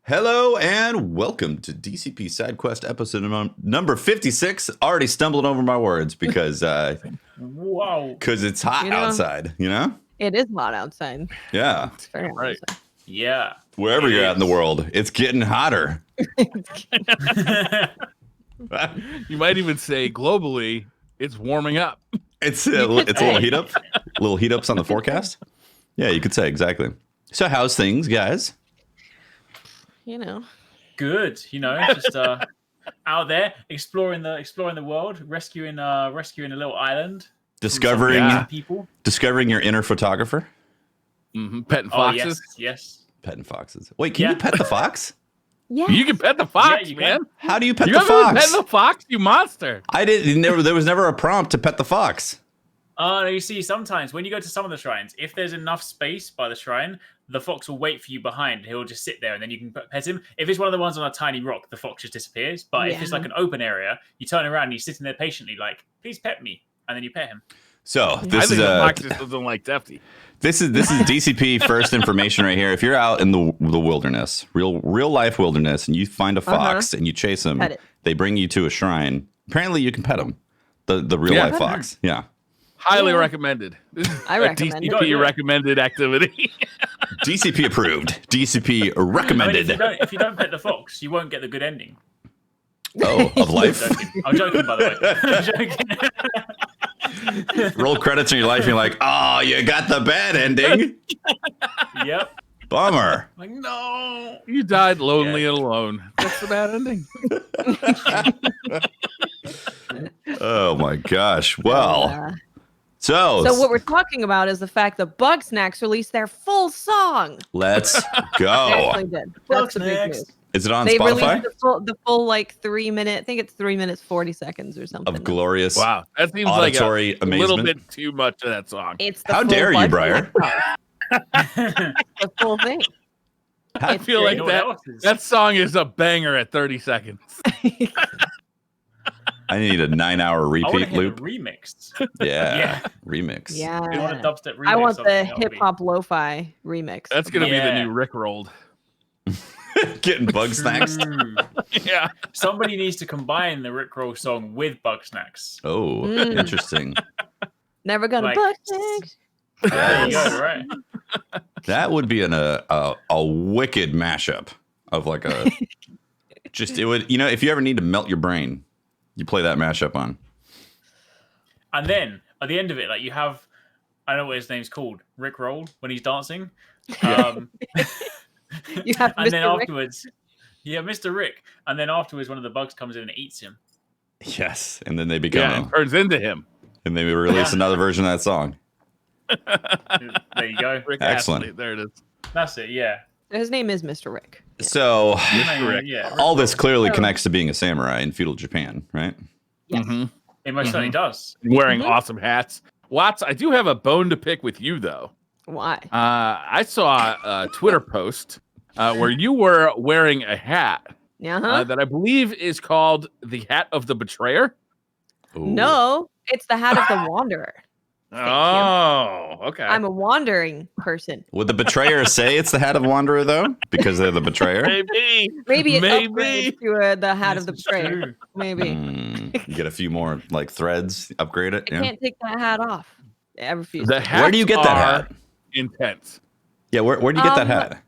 Hello and welcome to DCP SideQuest episode number 56. Already stumbling over my words because Whoa. It's hot outside, you know? It is hot outside. Yeah. It's very hot Right. outside. Yeah. Wherever you're at in the world, it's getting hotter. You might even say globally, it's warming up. It's a little heat up. Little heat ups on the forecast. Yeah, you could say exactly. So how's things, guys? You know. Good. You know, just out there exploring the world, rescuing a little island. Discovering People. Discovering your inner photographer. Petting foxes. Yes. Petting foxes. Wait, can you pet the fox? Yeah. You can pet the fox, Yeah, you man. can. How do you pet You the haven't fox? pet the fox, you monster. I didn't. There was never a prompt to pet the fox. You see, sometimes when you go to some of the shrines, if there's enough space by the shrine, the fox will wait for you behind. He'll just sit there, and then you can pet him. If it's one of the ones on a tiny rock, the fox just disappears. But if it's like an open area, you turn around and he's sitting there patiently, like, "Please pet me," and then you pet him. So I this think is the fox just doesn't like Defty. This is DCP first information right here. If you're out in the wilderness, real life wilderness, and you find a fox and you chase him, they bring you to a shrine. Apparently, you can pet him. The real life fox. Yeah. Highly recommended. This is I a recommend it. DCP recommended activity. DCP approved. DCP recommended. I mean, if you don't pet the fox, you won't get the good ending. Oh, of life. I'm joking, by the way. I'm joking. Roll credits in your life, and you're like, oh, you got the bad ending. Yep. Bummer. Like, no. You died lonely and alone. That's the bad ending. Oh my gosh. Well, so what we're talking about is the fact that Bug Snacks released their full song. let's They go. actually did. That's the big Bugsnax. news. Is it on They Spotify? released the full like 3 minute. I think it's 3 minutes 40 seconds or something. Of glorious. Wow. That seems like Auditory a little amazement. bit too much of that song. It's the How full dare you, Bug Briar? Snacks song. The full thing. I feel Yeah, like you know what that, else is? that song is a banger at 30 seconds. I need a 9-hour I want to repeat hear loop. the remix. Yeah. Yeah. Remix. Yeah. I want a dubstep remix. I want of the it. That would hip hop lo-fi remix. That's going to be the Yeah. new Rickrolled. Getting bug snacks. True. Yeah. Somebody needs to combine the Rickroll song with Bug Snacks. Oh, Mm. interesting. Never gonna Like- Bug Snacks. There you Yes. go, right? That would be a wicked mashup of like a just it would, if you ever need to melt your brain, you play that mashup on. And then at the end of it, like you have, I don't know what his name's called, Rick Roll when he's dancing. You have And then Mr. Rick. afterwards, Mr. Rick. And then afterwards, one of the bugs comes in and eats him. Yes, and then they become Yeah, it turns into him. and they release another version of that song. There you go. Rick Excellent. Astley. There it is. That's it. Yeah. His name is Mr. Rick. So Rick. Yeah. all this clearly connects to being a samurai in feudal Japan, right? Yes. Mhm. It most certainly does. Wearing Mhm. awesome hats. Watts, I do have a bone to pick with you, though. Why? I saw a Twitter post where you were wearing a hat Uh-huh. that I believe is called the Hat of the Betrayer. Ooh. No, it's the hat of the wanderer. Oh, okay. I'm a wandering person. Would the betrayer say it's the hat of wanderer though? Because they're the betrayer? Maybe. Maybe it Maybe. upgrades to the hat of the This is betrayer. true. Maybe. You get a few more like threads, upgrade it. I Yeah. can't take that hat off. I refuse. The hats Where do you get that are hat? intense. Yeah, where do you get that Um, hat?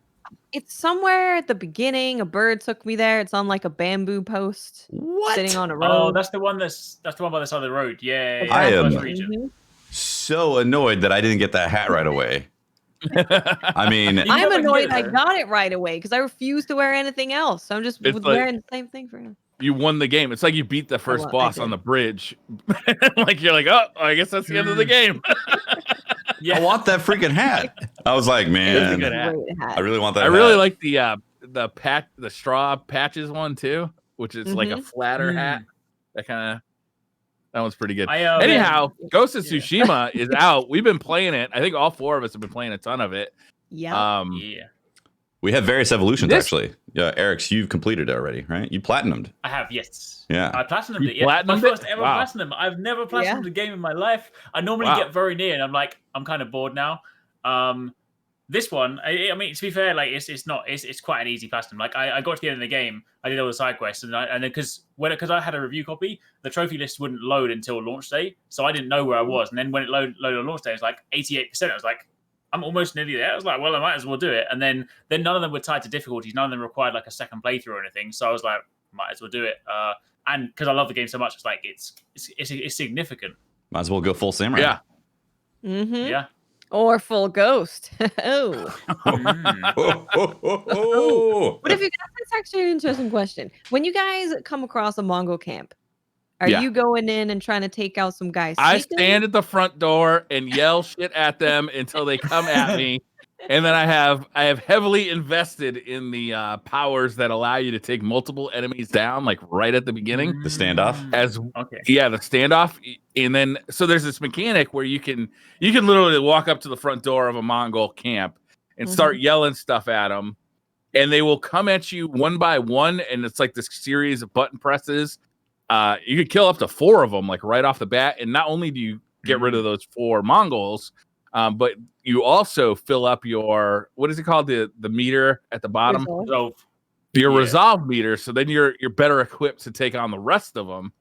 It's somewhere at the beginning. A bird took me there. It's on like a bamboo post What? sitting on a road. Oh, that's the one by the side of the road. Yeah. I am- First region. Mhm. So annoyed that I didn't get that hat right away. I mean, You I'm never annoyed get I there. got it right away because I refuse to wear anything else. So I'm just It's like- wearing the same thing for him. You won the game. It's like you beat the first well, I boss did. on the bridge. Like you're like, oh, I guess that's the end of the game. Yeah. I want that freaking hat. I was like, It is a man, good hat. Great hat. I really want that I hat. really like the straw patches one too, which is like a Mhm. flatter Mm. hat. That one's pretty good. I, Anyhow, Ghost of Yeah. Tsushima is out. We've been playing it. I think all four of us have been playing a ton of it. Yeah. Yeah. We have various evolutions This- actually. Yeah, Eric's, you've completed it already, right? You platinumed. I have, yes. Yeah. I platinumed You it. Yeah. My platinumed first it? ever Wow. platinum. I've never platinumed Yeah. a game in my life. I normally Wow. get very near, and I'm like, I'm kind of bored now. This one, I mean, to be fair, like it's quite an easy platinum. Like I got to the end of the game, I did all the side quests, and then because I had a review copy, the trophy list wouldn't load until launch day, so I didn't know where I was. And then when it loaded on launch day, it was like 88%. I was like, I'm almost nearly there. I was like, well, I might as well do it. And then none of them were tied to difficulties. None of them required like a second playthrough or anything. So I was like, might as well do it. And because I love the game so much, it's like it's significant. Might as well go full samurai. Yeah. Mm-hmm. Yeah. Or full ghost. Oh. But if you guys, that's actually an interesting question. When you guys come across a Mongol camp, are you going in and trying to take out some guys? I stand at the front door and yell shit at them until they come at me. And then I have heavily invested in the powers that allow you to take multiple enemies down, like right at the beginning. The standoff. The standoff. And then so there's this mechanic where you can literally walk up to the front door of a Mongol camp and start yelling stuff at them, and they will come at you one by one, and it's like this series of button presses. You could kill up to 4 of them, like right off the bat, and not only do you get rid of those 4 Mongols, but you also fill up your, what is it called, the meter at the bottom, your resolve meter. So then you're better equipped to take on the rest of them,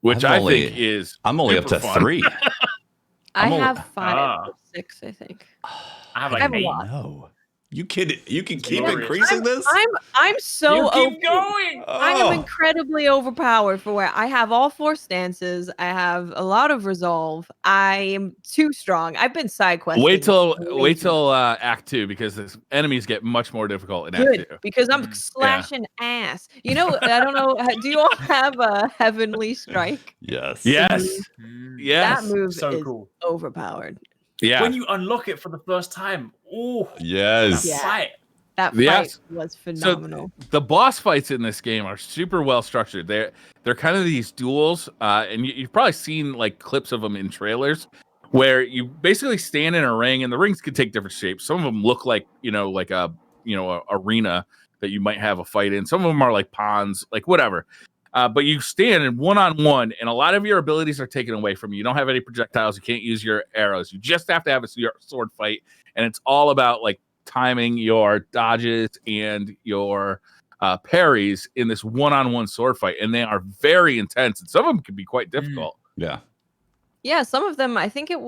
which I think is I'm only up to fun. 3. I have 5 or 6, I think. I have like 8. No. You can keep increasing this? I'm so keep going. I am incredibly overpowered for where I have all 4 stances. I have a lot of resolve. I am too strong. I've been side questing. Wait till Act 2, because the enemies get much more difficult in Act 2. Because I'm slashing ass. You know, I don't know. Do you all have a Heavenly Strike? Yes. Yes. That move so is cool. Overpowered. Yeah. When you unlock it for the first time, yes. That fight was phenomenal. So the boss fights in this game are super well structured. They're kind of these duels, and you've probably seen like clips of them in trailers, where you basically stand in a ring, and the rings can take different shapes. Some of them look like a arena that you might have a fight in. Some of them are like ponds, like whatever. But you stand in one-on-one, and a lot of your abilities are taken away from you. You don't have any projectiles. You can't use your arrows. You just have to have a sword fight, and it's all about like timing your dodges and your parries in this one-on-one sword fight, and they are very intense, and some of them can be quite difficult. Yeah, some of them, I think it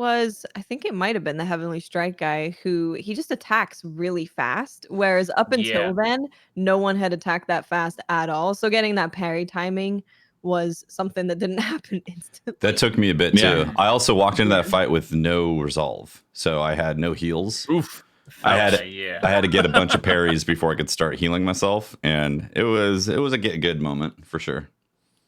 might have been the Heavenly Strike guy who he just attacks really fast, whereas up until then, no one had attacked that fast at all. So getting that parry timing was something that didn't happen instantly. That took me a bit too. I also walked into that fight with no resolve, so I had no heals. Oof. I had to get a bunch of parries before I could start healing myself, and it was a get good moment for sure.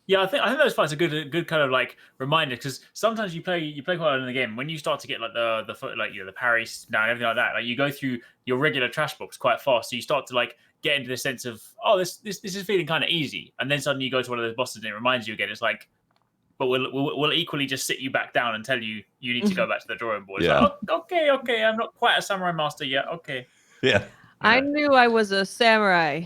Yeah, I think those fights are good kind of like reminder, because sometimes you play quite a lot in the game. When you start to get like the parries down, everything like that, like you go through your regular trash box quite fast, so you start to like get into the sense of, oh, this is feeling kind of easy, and then suddenly you go to one of those bosses and it reminds you again. It's like, but we'll equally just sit you back down and tell you need to go back to the drawing board. It's like, okay, I'm not quite a samurai master yet. Okay. Yeah. I knew I was a samurai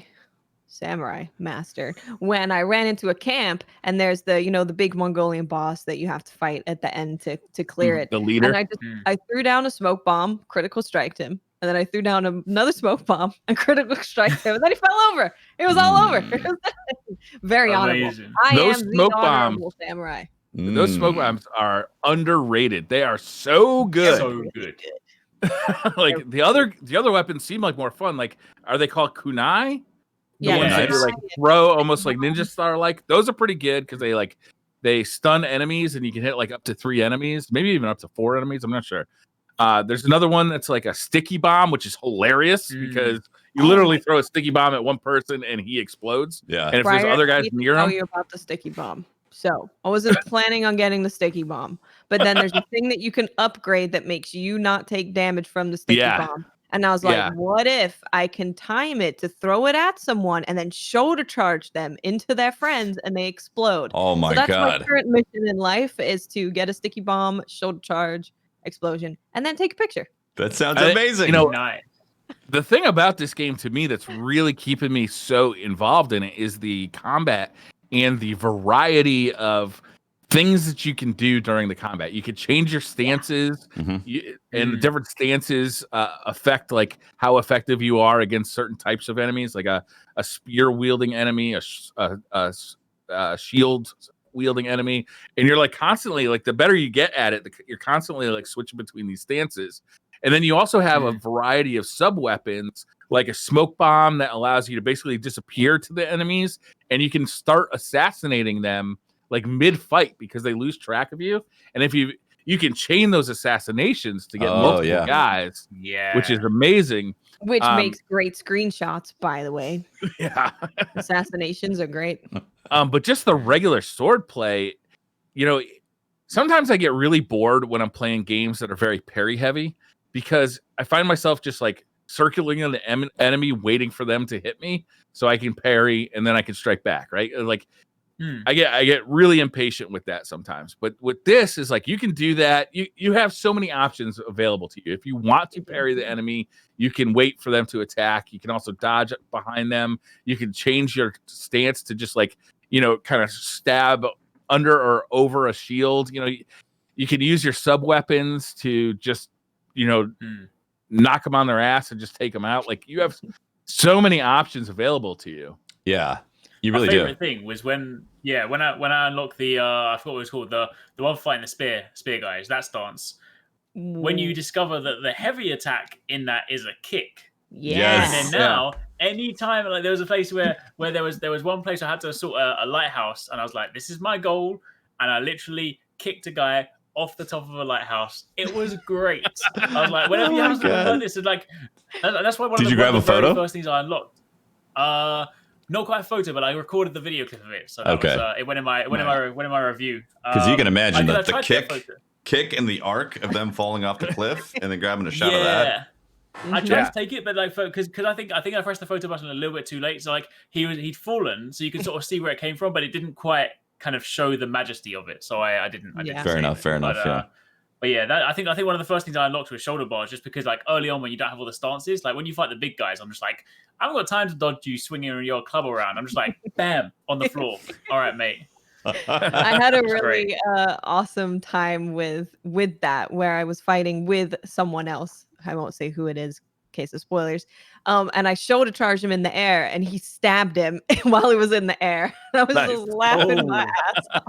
master when I ran into a camp, and there's the big Mongolian boss that you have to fight at the end to clear it. The leader. And I threw down a smoke bomb, critical striked him, and then I threw down another smoke bomb and critical striked him, and then he fell over. It was all over. It was very honorable. I am the honorable samurai. Those smoke bombs are underrated. They are so good. So good. Like the other weapons seem like more fun. Like, are they called kunai? The ones that you like throw almost like ninja star like. Those are pretty good because they stun enemies, and you can hit like up to 3 enemies, maybe even up to 4 enemies. I'm not sure. There's another one that's like a sticky bomb, which is hilarious because you literally throw a sticky bomb at one person and he explodes. Yeah. And if there's other guys near him, tell you about the sticky bomb. So I wasn't planning on getting the sticky bomb, but then there's a thing that you can upgrade that makes you not take damage from the sticky bomb. And I was like, what if I can time it to throw it at someone and then shoulder charge them into their friends and they explode? Oh my God. God. My current mission in life is to get a sticky bomb, shoulder charge, explosion, and then take a picture. That sounds amazing. Nice. The thing about this game to me that's really keeping me so involved in it is the combat and the variety of things that you can do during the combat. You could change your stances, and different stances affect like how effective you are against certain types of enemies, like a spear wielding enemy, a shield wielding enemy, and you're like constantly like the better you get at it, you're constantly like switching between these stances. And then you also have a variety of sub weapons, like a smoke bomb that allows you to basically disappear to the enemies, and you can start assassinating them like mid-fight because they lose track of you. And if you can chain those assassinations to get multiple guys, which is amazing. Which makes great screenshots, by the way. Yeah. Assassinations are great. But just the regular sword play, you know, sometimes I get really bored when I'm playing games that are very parry heavy, because I find myself just like circling an enemy, waiting for them to hit me so I can parry and then I can strike back, right? Like I get really impatient with that sometimes. But with this is like you can do that. You have so many options available to you. If you want to parry the enemy, you can wait for them to attack. You can also dodge behind them. You can change your stance to just like, you know, kind of stab under or over a shield. You know, you can use your sub weapons to just, you know, knock them on their ass and just take them out. Like you have so many options available to you. Yeah. You really My do. favorite thing was when I unlocked the I forgot what it was called, the one fighting the spear guys, that stance. When you discover that the heavy attack in that is a kick. Yes. And then now, anytime, like there was a place where there was one place I had to assault a lighthouse, and I was like, this is my goal, and I literally kicked a guy off the top of a lighthouse. It was great. I was like, whenever you have something like this, it's like that's why one of the very first things I unlocked. Not quite a photo, but I recorded the video clip of it, so that was, it went in my review. Because you can imagine the kick and the arc of them falling off the cliff and then grabbing a shot of that. I tried to take it, but like because I think I pressed the photo button a little bit too late. So like he'd fallen, so you could sort of see where it came from, but it didn't quite kind of show the majesty of it. So I didn't. Fair enough. But yeah, I think one of the first things I unlocked was shoulder bars, just because like early on when you don't have all the stances, like when you fight the big guys, I'm just like, I haven't got time to dodge you swinging your club around. I'm just like, bam, on the floor. All right, mate. I had a really awesome time with that, where I was fighting with someone else. I won't say who it is in case of spoilers. And I shoulder charged him in the air, and he stabbed him while he was in the air. I was just laughing my ass off.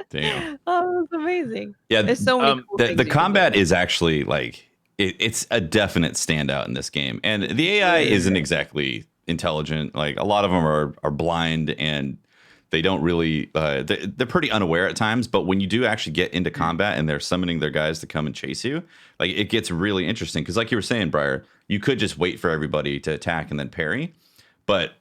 Damn. Oh, it was amazing. Yeah, there's so many cool things the combat is actually like it's a definite standout in this game, and the AI isn't exactly intelligent. Like a lot of them are blind, and they don't really they're pretty unaware at times. But when you do actually get into combat and they're summoning their guys to come and chase you, like it gets really interesting, because like you were saying, Briar, you could just wait for everybody to attack and then parry, but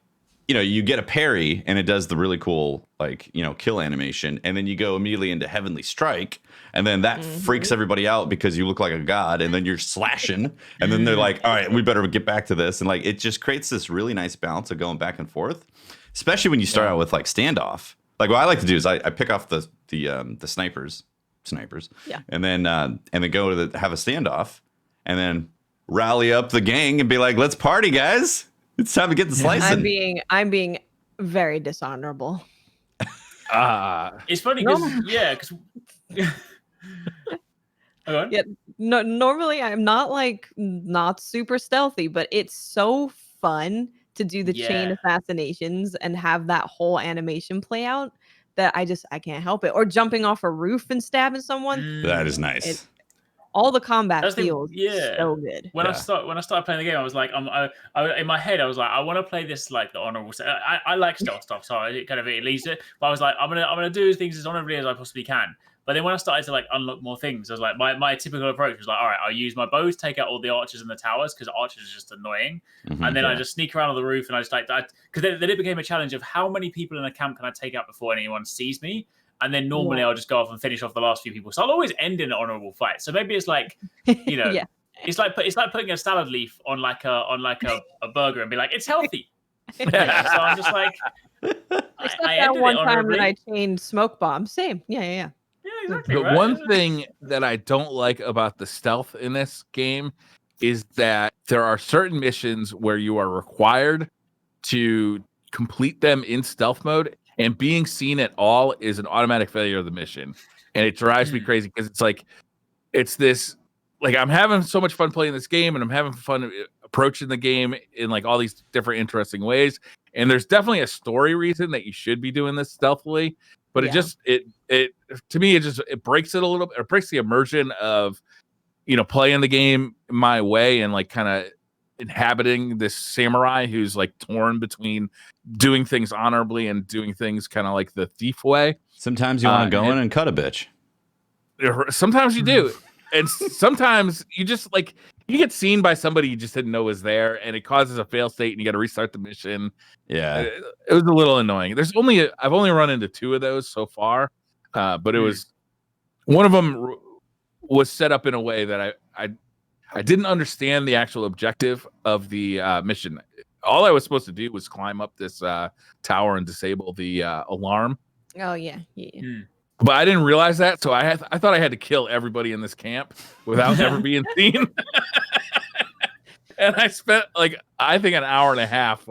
you know, you get a parry and it does the really cool, like, you know, kill animation. And then you go immediately into Heavenly Strike. And then that freaks everybody out because you look like a god. And then you're slashing. And then they're like, all right, we better get back to this. And like, it just creates this really nice balance of going back and forth, especially when you start out with like standoff. Like what I like to do is I pick off the snipers. Yeah. And then go to have a standoff and then rally up the gang and be like, let's party, guys. It's time to get the slicing. I'm being very dishonorable. It's funny because normally I'm not super stealthy, but it's so fun to do the chain assassinations and have that whole animation play out that I can't help it. Or jumping off a roof and stabbing someone. That is nice. All the combat feels so good. When I started playing the game, I was like, I in my head, I was like, I want to play this like the honorable. I like stealth stuff, so it kind of leads it. But I was like, I'm gonna do things as honorably as I possibly can. But then when I started to like unlock more things, I was like, my typical approach was like, all right, I'll use my bow to take out all the archers in the towers, because archers are just annoying. And then I just sneak around on the roof, and I just like that, because then it became a challenge of how many people in a camp can I take out before anyone sees me. And then normally I'll just go off and finish off the last few people. So I'll always end in an honorable fight. So maybe it's like, you know, it's like putting a salad leaf on like a burger and be like, it's healthy. So I'm just like, I ended one it time honorably. when I chained smoke bombs. Same. Yeah. Yeah, exactly. The one thing that I don't like about the stealth in this game is that there are certain missions where you are required to complete them in stealth mode, and being seen at all is an automatic failure of the mission, and it drives me crazy because it's like it's this like I'm having so much fun playing this game, and I'm having fun approaching the game in like all these different interesting ways, and there's definitely a story reason that you should be doing this stealthily, but it just it to me it breaks it a little bit. It breaks the immersion of playing the game my way and like kind of inhabiting this samurai who's like torn between doing things honorably and doing things kind of like the thief way. Sometimes you want to go in and cut a bitch. Sometimes you do. And sometimes you just like you get seen by somebody you just didn't know was there, and it causes a fail state, and you got to restart the mission. Yeah, it was a little annoying. I've only run into 2 of those so far, but it was one of them was set up in a way that I didn't understand the actual objective of the mission. All I was supposed to do was climb up this tower and disable the alarm. Oh yeah. But I didn't realize that, so I thought I had to kill everybody in this camp without ever being seen. And I spent I think an hour and a half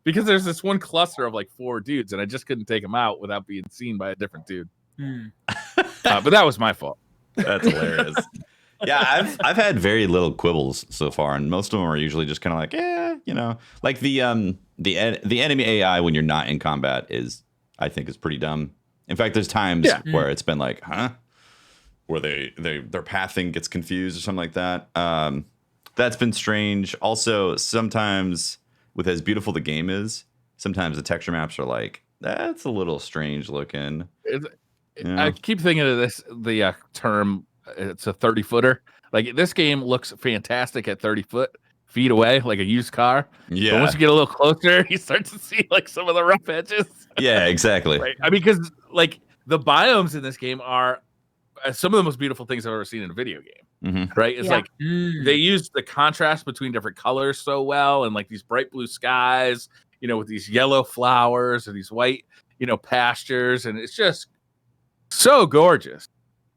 because there's this one cluster of 4 dudes, and I just couldn't take them out without being seen by a different dude. But that was my fault. That's hilarious. Yeah, I've had very little quibbles so far, and most of them are usually just kind of like the enemy AI when you're not in combat I think is pretty dumb. In fact, there's times where it's been like, where their pathing gets confused or something like that. That's been strange. Also, sometimes with as beautiful the game is, sometimes the texture maps are like, that's a little strange looking. I keep thinking of the term, it's a 30-footer. Like this game looks fantastic at 30 feet away, like a used car. Yeah. But once you get a little closer, you start to see some of the rough edges. Yeah, exactly. Right? I mean, because the biomes in this game are some of the most beautiful things I've ever seen in a video game. Mm-hmm. Right? It's they use the contrast between different colors so well, and these bright blue skies, with these yellow flowers and these white, pastures, and it's just so gorgeous.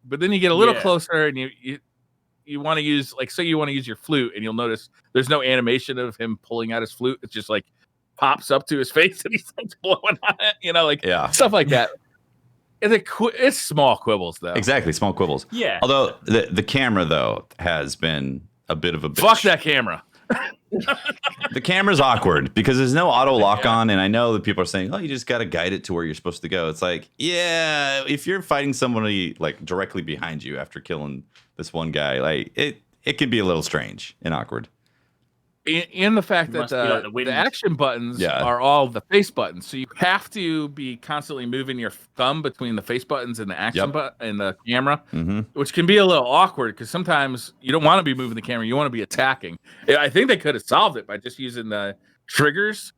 But then you get a little closer, and you want to use say you want to use your flute, and you'll notice there's no animation of him pulling out his flute. It's just pops up to his face and he starts blowing on it, stuff like that. It's small quibbles though. Exactly, small quibbles. Yeah. Although the camera though has been a bit of a bitch. Fuck that camera. The camera's awkward because there's no auto lock on, and I know that people are saying, "Oh, you just got to guide it to where you're supposed to go." It's like, yeah, if you're fighting somebody directly behind you after killing this one guy, it can be a little strange and awkward. In the fact that the action buttons are all the face buttons, so you have to be constantly moving your thumb between the face buttons and the action button and the camera, which can be a little awkward because sometimes you don't want to be moving the camera, you want to be attacking. I think they could have solved it by just using the triggers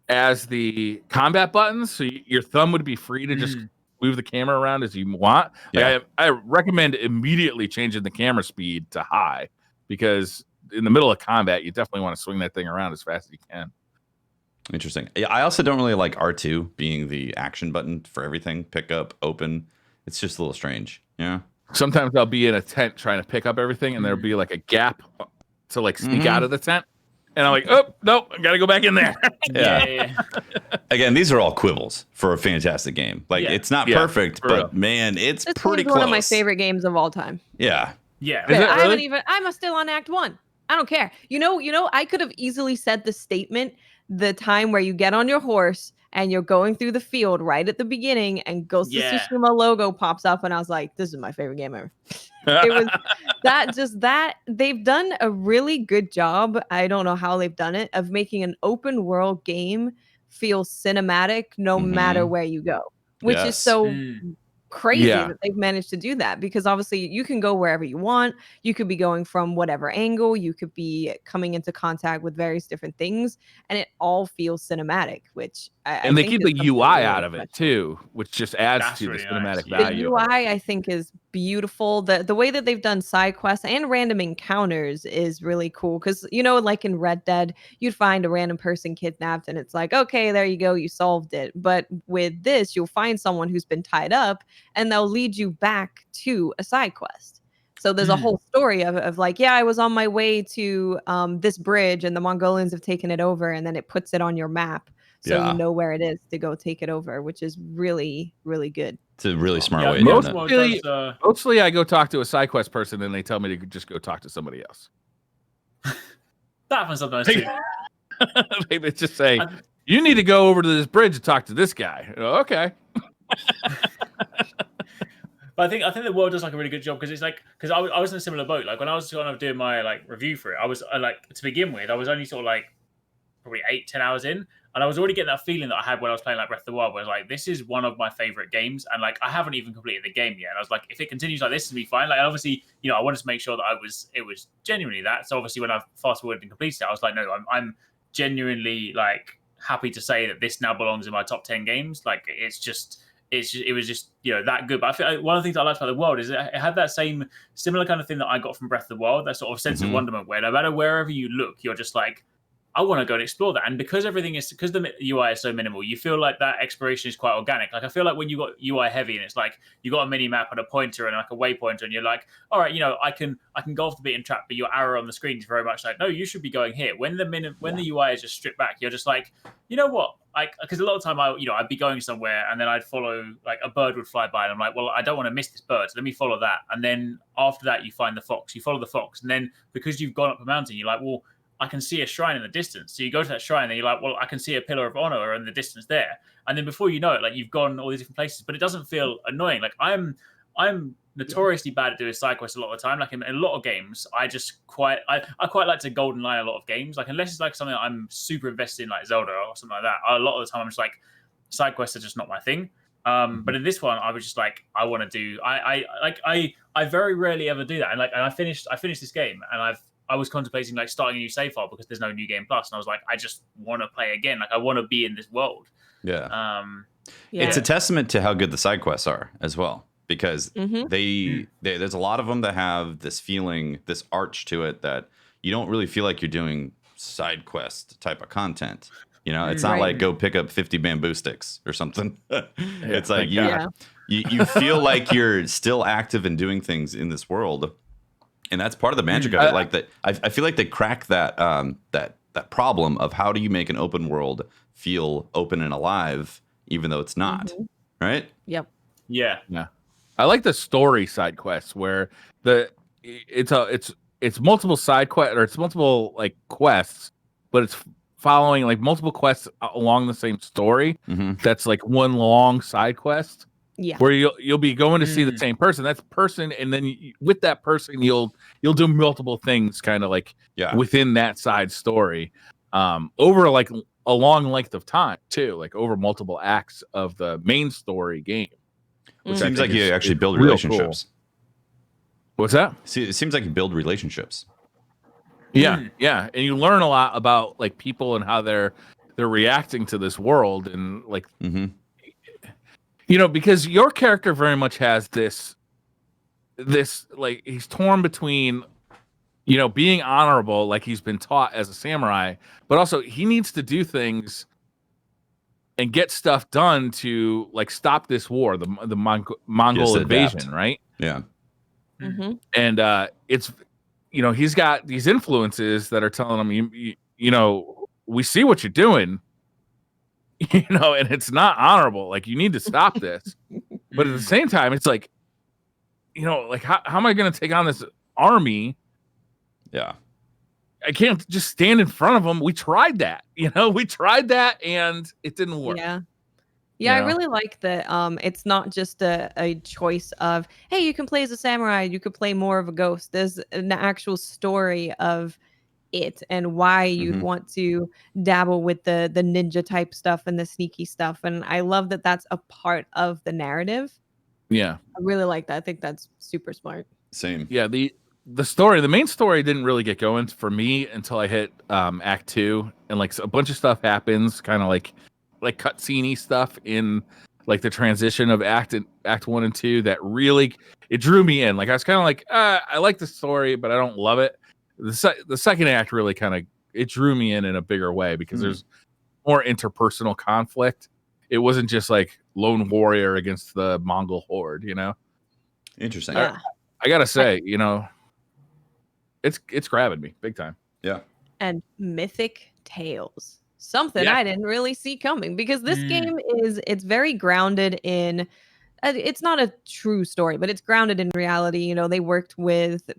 as the combat buttons, so your thumb would be free to just move the camera around as you want. I recommend immediately changing the camera speed to high because in the middle of combat, you definitely want to swing that thing around as fast as you can. Interesting. Yeah, I also don't really like R2 being the action button for everything. Pick up, open. It's just a little strange. Yeah. Sometimes I'll be in a tent trying to pick up everything, and there'll be a gap to sneak out of the tent. And I'm like, oh, nope, I got to go back in there. Yeah. Again, these are all quibbles for a fantastic game. It's not perfect, but man, it's pretty close. One of my favorite games of all time. Yeah. Yeah. I'm still on Act 1. I don't care. I could have easily said the statement, the time where you get on your horse and you're going through the field right at the beginning and Ghost of Tsushima logo pops up, and I was like, this is my favorite game ever. It was that they've done a really good job. I don't know how they've done it, of making an open world game feel cinematic no matter where you go, which is so crazy that they've managed to do that, because obviously you can go wherever you want. You could be going from whatever angle, you could be coming into contact with various different things, and it all feels cinematic, which I they keep the UI out of it too, which just adds to the cinematic value. The UI I think is beautiful. The way that they've done side quests and random encounters is really cool, because like in Red Dead, you'd find a random person kidnapped and it's like, okay, there you go, you solved it. But with this, you'll find someone who's been tied up and they'll lead you back to a side quest. So there's a whole story of I was on my way to this bridge and the Mongolians have taken it over, and then it puts it on your map. so you know where it is to go take it over, which is really, really good. It's a really smart way of doing it. Mostly I go talk to a SideQuest person and they tell me to just go talk to somebody else. That happens sometimes too. They just say, you need to go over to this bridge and talk to this guy. Okay. But I think the world does like a really good job, because it's like, because I was in a similar boat. Like when I was kind of doing my like review for it, I was like, to begin with, I was only sort of like probably 8-10 hours in, and I was already getting that feeling that I had when I was playing like Breath of the Wild, where I was like, this is one of my favorite games, and like I haven't even completed the game yet. And I was like, if it continues like this, it'll be fine. Like obviously, you know, I wanted to make sure that it was genuinely that. So obviously, when I fast forwarded and completed it, I was like, no, I'm genuinely like happy to say that this now belongs in my top 10 games. Like it was just, you know, that good. But I feel like one of the things I liked about the world is it had that similar kind of thing that I got from Breath of the Wild, that sort of sense of wonderment, where no matter wherever you look, you're just like, I want to go and explore that. And because the UI is so minimal, you feel like that exploration is quite organic. Like I feel like when you got UI heavy and it's like you got a mini map and a pointer and like a waypointer, and you're like, all right, you know, I can go off the beaten track, but your arrow on the screen is very much like, no, you should be going here. When the UI is just stripped back, you're just like, you know what? Like, because a lot of the time I'd be going somewhere and then I'd follow, like a bird would fly by and I'm like, well, I don't want to miss this bird, so let me follow that. And then after that, you find the fox, you follow the fox, and then because you've gone up a mountain, you're like, well, I can see a shrine in the distance. So you go to that shrine and you're like, well, I can see a pillar of honor in the distance there. And then before you know it, like you've gone all these different places, but it doesn't feel annoying. Like I'm notoriously bad at doing side quests a lot of the time. Like in a lot of games, I quite like to golden line a lot of games. Like unless it's like something that I'm super invested in, like Zelda or something like that. A lot of the time I'm just like, side quests are just not my thing. But in this one, I was just like, I want to do. I very rarely ever do that. And I finished this game, and I was contemplating like starting a new save file because there's no new game plus, and I was like, I just want to play again. Like I want to be in this world. Yeah. It's a testament to how good the side quests are as well, because there's a lot of them that have this feeling, this arch to it, that you don't really feel like you're doing side quest type of content. You know, it's not like go pick up 50 bamboo sticks or something. It's like you feel like you're still active and doing things in this world. And that's part of the magic of it. Like that, I feel like they crack that that problem of how do you make an open world feel open and alive, even though it's not, right? Yep. Yeah. I like the story side quests where it's multiple side quests, or it's multiple like quests, but it's following like multiple quests along the same story. That's like one long side quest. Yeah. Where you'll be going to see the same person. That's person, and then with that person you'll do multiple things, kind of like within that side story, over like a long length of time too, like over multiple acts of the main story game. Which seems like you actually build relationships. Cool. What's that? See, it seems like you build relationships. Yeah, and you learn a lot about like people and how they're reacting to this world, and like. You know, because your character very much has this like he's torn between, you know, being honorable, like he's been taught as a samurai, but also he needs to do things and get stuff done to like stop this war, the Mongol invasion, right? Yeah. And it's, you know, he's got these influences that are telling him, you know, we see what you're doing. You know, and it's not honorable. Like, you need to stop this. But at the same time, it's like, you know, like, how am I going to take on this army? Yeah. I can't just stand in front of them. We tried that, you know, and it didn't work. Yeah. Yeah, I really like that. It's not just a choice of, hey, you can play as a samurai, you could play more of a ghost. There's an actual story of it and why you'd want to dabble with the ninja type stuff and the sneaky stuff. And I love that that's a part of the narrative. Yeah. I really like that. I think that's super smart. Same. Yeah, the main story didn't really get going for me until I hit Act 2, and like a bunch of stuff happens, kind of like cutscene-y stuff in like the transition of Act 1 and 2 that really it drew me in. Like I was kind of like, I like the story, but I don't love it. The second act really kind of it drew me in a bigger way because there's more interpersonal conflict. It wasn't just like lone warrior against the Mongol horde, you know. Interesting. Yeah. I gotta say, you know, it's grabbing me big time. Yeah. And mythic tales. something I didn't really see coming, because this game it's very grounded in, it's not a true story, but it's grounded in reality. You know, they worked with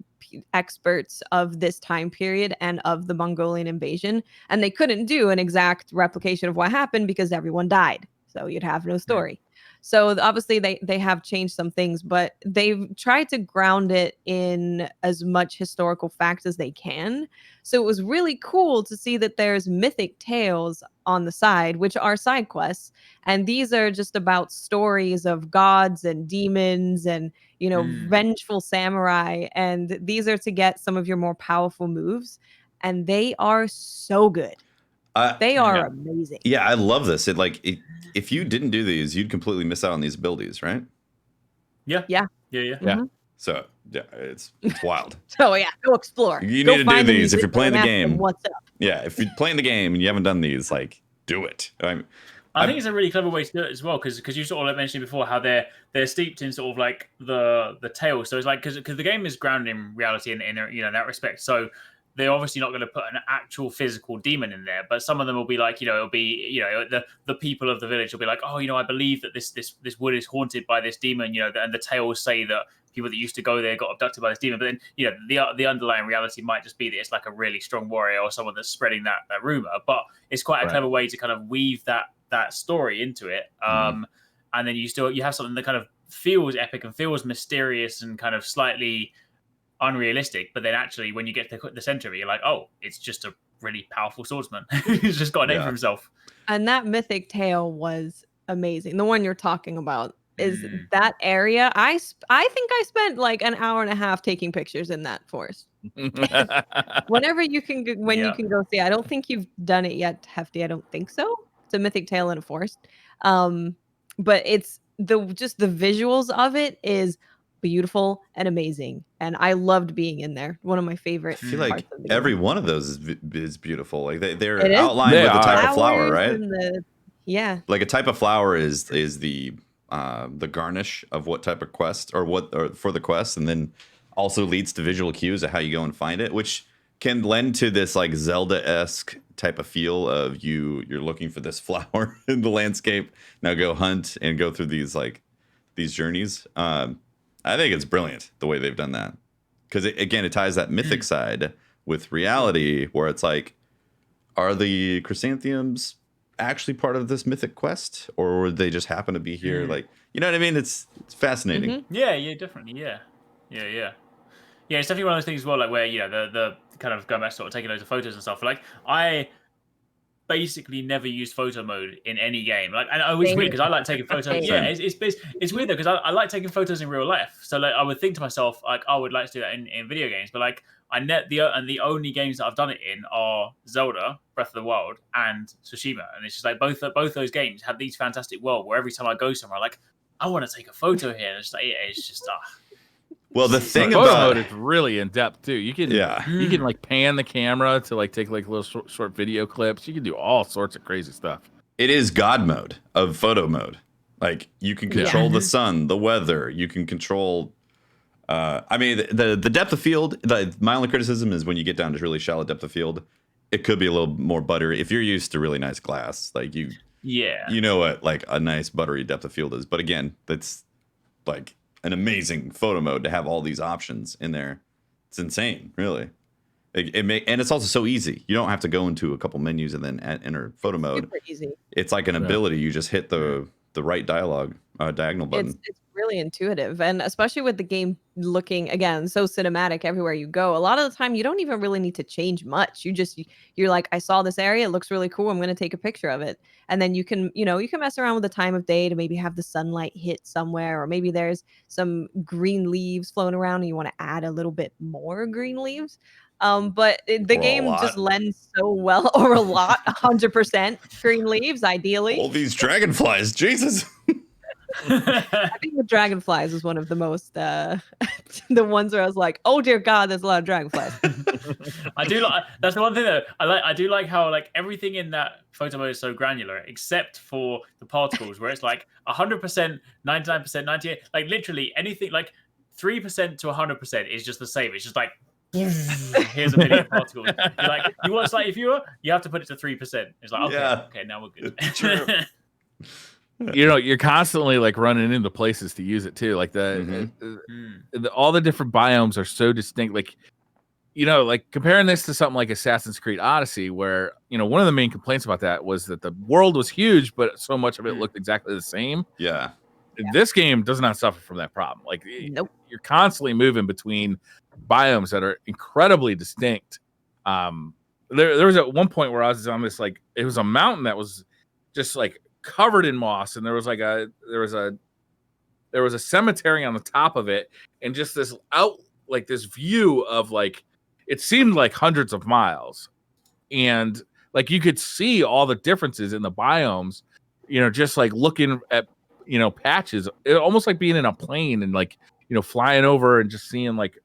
experts of this time period and of the Mongolian invasion, and they couldn't do an exact replication of what happened because everyone died. So you'd have no story. So obviously they have changed some things, but they've tried to ground it in as much historical fact as they can. So it was really cool to see that there's mythic tales on the side, which are side quests. And these are just about stories of gods and demons and, you know, vengeful samurai. And these are to get some of your more powerful moves. And they are so good. They are amazing. Yeah, I love this. If you didn't do these, you'd completely miss out on these abilities, right? Yeah. Mm-hmm. So yeah, it's wild. So yeah, go explore. You go need to do these if you're playing the game. What's up? Yeah, if you're playing the game and you haven't done these, like, do it. I think it's a really clever way to do it as well, because you sort of mentioned before how they're steeped in sort of like the tale. So it's like because the game is grounded in reality in you know, in that respect. So they're obviously not going to put an actual physical demon in there, but some of them will be like, you know, it'll be, you know, the people of the village will be like, oh, you know, I believe that this wood is haunted by this demon, you know, and the tales say that people that used to go there got abducted by this demon. But then, you know, the underlying reality might just be that it's like a really strong warrior or someone that's spreading that rumor. But it's quite a clever way to kind of weave that story into it. And then you have something that kind of feels epic and feels mysterious and kind of slightly unrealistic, but then actually when you get to the center of it, you're like, oh, it's just a really powerful swordsman. He's just got a name for himself. And that mythic tale was amazing. The one you're talking about is that area. I think I spent like an hour and a half taking pictures in that forest. Whenever you can, you can go see. I don't think you've done it yet, Hefty. I don't think so. It's a mythic tale in a forest. But it's the visuals of it is beautiful and amazing, and I loved being in there. One of my favorite. I feel like every one of those is beautiful. Like they're outlined with the type of flower, right? Like a type of flower is the garnish of what type of quest or for the quest, and then also leads to visual cues of how you go and find it, which can lend to this like Zelda-esque type of feel of you're looking for this flower in the landscape. Now go hunt and go through these journeys. I think it's brilliant the way they've done that, because it ties that mythic side with reality, where it's like, are the chrysanthemums actually part of this mythic quest, or would they just happen to be here? Like, you know what I mean? It's fascinating. Yeah, definitely. Yeah. It's definitely one of those things as well, like where, you know, the kind of going back to sort of taking loads of photos and stuff. Like I basically never used photo mode in any game. Like, and it was weird because I like taking photos. Yeah, it's weird though, because I like taking photos in real life. So like I would think to myself like, I would like to do that in video games, but like the only games that I've done it in are Zelda, Breath of the Wild, and Tsushima, and it's just like both those games have these fantastic world where every time I go somewhere, I'm like, I want to take a photo here. And it's just Well, the thing photo about mode is really in depth too. You can like pan the camera to like take like little short video clips. You can do all sorts of crazy stuff. It is God mode of photo mode. Like you can control the sun, the weather. You can control. I mean, the depth of field. My only criticism is when you get down to really shallow depth of field, it could be a little more buttery. If you're used to really nice glass, like you know what like a nice buttery depth of field is. But again, that's like an amazing photo mode to have all these options in there. It's insane, really. And it's also so easy. You don't have to go into a couple menus and then enter photo mode. Super easy. It's like an ability. You just hit the right diagonal button. It's really intuitive, and especially with the game looking again so cinematic everywhere you go. A lot of the time, you don't even really need to change much. You're like, I saw this area, it looks really cool. I'm going to take a picture of it, and then you can mess around with the time of day to maybe have the sunlight hit somewhere, or maybe there's some green leaves floating around, and you want to add a little bit more green leaves. But the game just lends so well, or a lot, 100% green leaves, ideally. All these dragonflies, Jesus. I think the dragonflies was one of the most, the ones where I was like, oh dear God, there's a lot of dragonflies. I do like, that's the one thing though. I do like how like everything in that photo mode is so granular, except for the particles, where it's like 100%, 99%, 98%, like literally anything like 3% to 100% is just the same. It's just like here's a million particles. You're like, you want slightly fewer? You have to put it to 3%. It's like, okay, now we're good. True. You're constantly like running into places to use it too. Like all the different biomes are so distinct. Like, like comparing this to something like Assassin's Creed Odyssey, where, one of the main complaints about that was that the world was huge, but so much of it looked exactly the same. Yeah. This game does not suffer from that problem. Like, nope. You're constantly moving between biomes that are incredibly distinct. There was at one point where I was on this, like, it was a mountain that was just like covered in moss, and there was a cemetery on the top of it, and just this this view of, like, it seemed like hundreds of miles, and like you could see all the differences in the biomes, just like looking at patches, almost like being in a plane and like flying over and just seeing like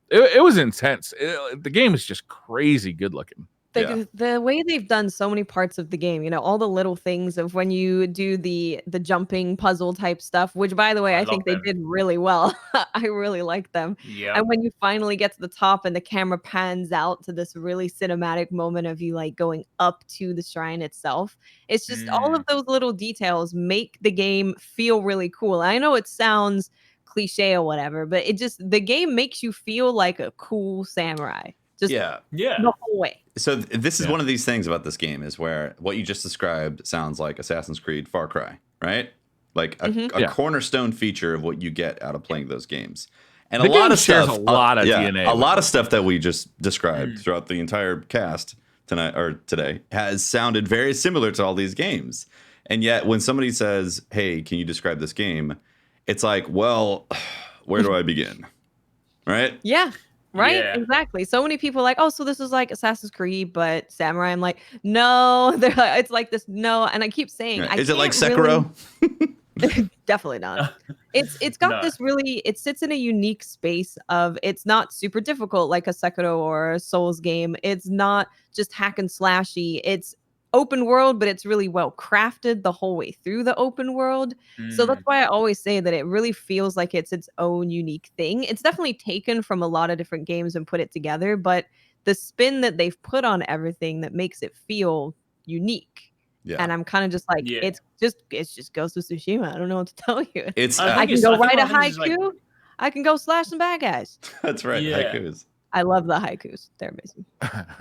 it was intense. The game is just crazy good looking. The way they've done so many parts of the game, all the little things of when you do the jumping puzzle type stuff, which, by the way, I think they did really well. I really like them. Yeah. And when you finally get to the top and the camera pans out to this really cinematic moment of you like going up to the shrine itself, it's just all of those little details make the game feel really cool. I know it sounds cliche or whatever, but the game makes you feel like a cool samurai. Just the whole way. So this is one of these things about this game, is where what you just described sounds like Assassin's Creed Far Cry, right? Like a cornerstone feature of what you get out of playing those games. And a lot of stuff, a lot of DNA. A lot of stuff that we just described throughout the entire cast tonight or today has sounded very similar to all these games. And yet when somebody says, "Hey, can you describe this game?" It's like, well, where do I begin? Right? Yeah. Right? Yeah. Exactly. So many people are like, oh, so this is like Assassin's Creed, but samurai. I'm like, no, it's like this. No. And I keep saying, is it like Sekiro? Really... Definitely not. It's got this really, it sits in a unique space of, it's not super difficult like a Sekiro or a Souls game. It's not just hack and slashy. It's open world, but it's really well crafted the whole way through the open world. So that's why I always say that it really feels like it's its own unique thing. It's definitely taken from a lot of different games and put it together, but the spin that they've put on everything that makes it feel unique. Yeah. And I'm kind of just like, it's just Ghost of Tsushima. I don't know what to tell you. I can go write a haiku. I can go slash some bad guys. That's right. Haikus. I love the haikus. They're amazing.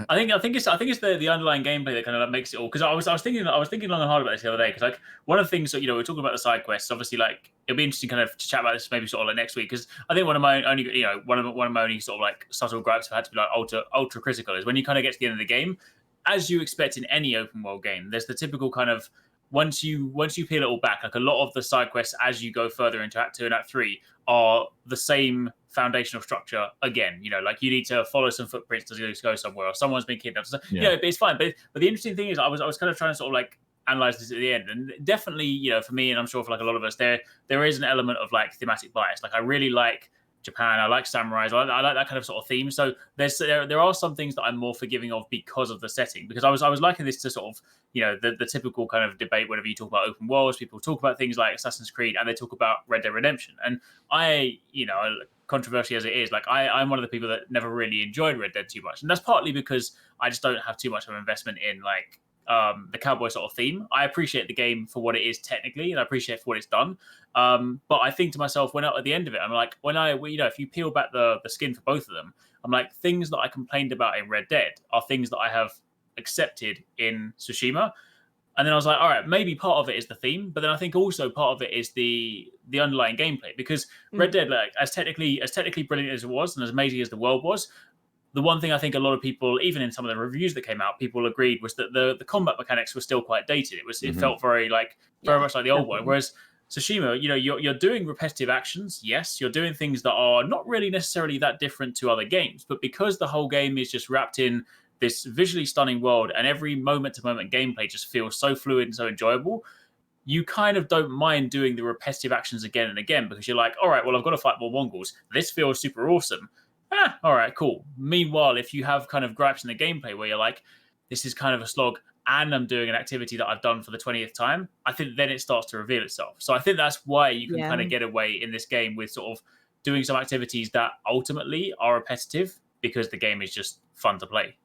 I think it's the underlying gameplay that kind of makes it all. Because I was thinking long and hard about this the other day. Because like one of the things that we're talking about the side quests. Obviously, like it'll be interesting kind of to chat about this maybe sort of like next week. Because I think one of my only sort of like subtle gripes have had to be like ultra critical is when you kind of get to the end of the game, as you expect in any open world game. There's the typical kind of once you peel it all back, like a lot of the side quests as you go further into Act 2 and Act 3 are the same foundational structure again. Like you need to follow some footprints to go somewhere, or someone's been kidnapped. So, but it's fine. But the interesting thing is, I was kind of trying to sort of like analyze this at the end, and definitely, for me, and I'm sure for like a lot of us, there is an element of like thematic bias. Like I really like Japan. I like samurais. I like that kind of sort of theme. So there are some things that I'm more forgiving of because of the setting. Because I was liking this to sort of the typical kind of debate whenever you talk about open worlds, people talk about things like Assassin's Creed and they talk about Red Dead Redemption. And I controversial as it is, like I'm one of the people that never really enjoyed Red Dead too much, and that's partly because I just don't have too much of an investment in like the cowboy sort of theme. I appreciate the game for what it is technically, and I appreciate for what it's done. But I think to myself, when at the end of it, I'm like, if you peel back the skin for both of them, I'm like, things that I complained about in Red Dead are things that I have accepted in Tsushima. And then I was like, all right, maybe part of it is the theme, but then I think also part of it is the underlying gameplay. Because Red Dead, like as technically brilliant as it was and as amazing as the world was, the one thing I think a lot of people, even in some of the reviews that came out, people agreed was that the combat mechanics were still quite dated. It felt very much like the old one. Whereas Tsushima, you're doing repetitive actions. Yes, you're doing things that are not really necessarily that different to other games, but because the whole game is just wrapped in this visually stunning world and every moment-to-moment gameplay just feels so fluid and so enjoyable, you kind of don't mind doing the repetitive actions again and again because you're like, all right, well, I've got to fight more Mongols. This feels super awesome. All right, cool. Meanwhile, if you have kind of gripes in the gameplay where you're like, this is kind of a slog and I'm doing an activity that I've done for the 20th time, I think then it starts to reveal itself. So I think that's why you can kind of get away in this game with sort of doing some activities that ultimately are repetitive because the game is just fun to play.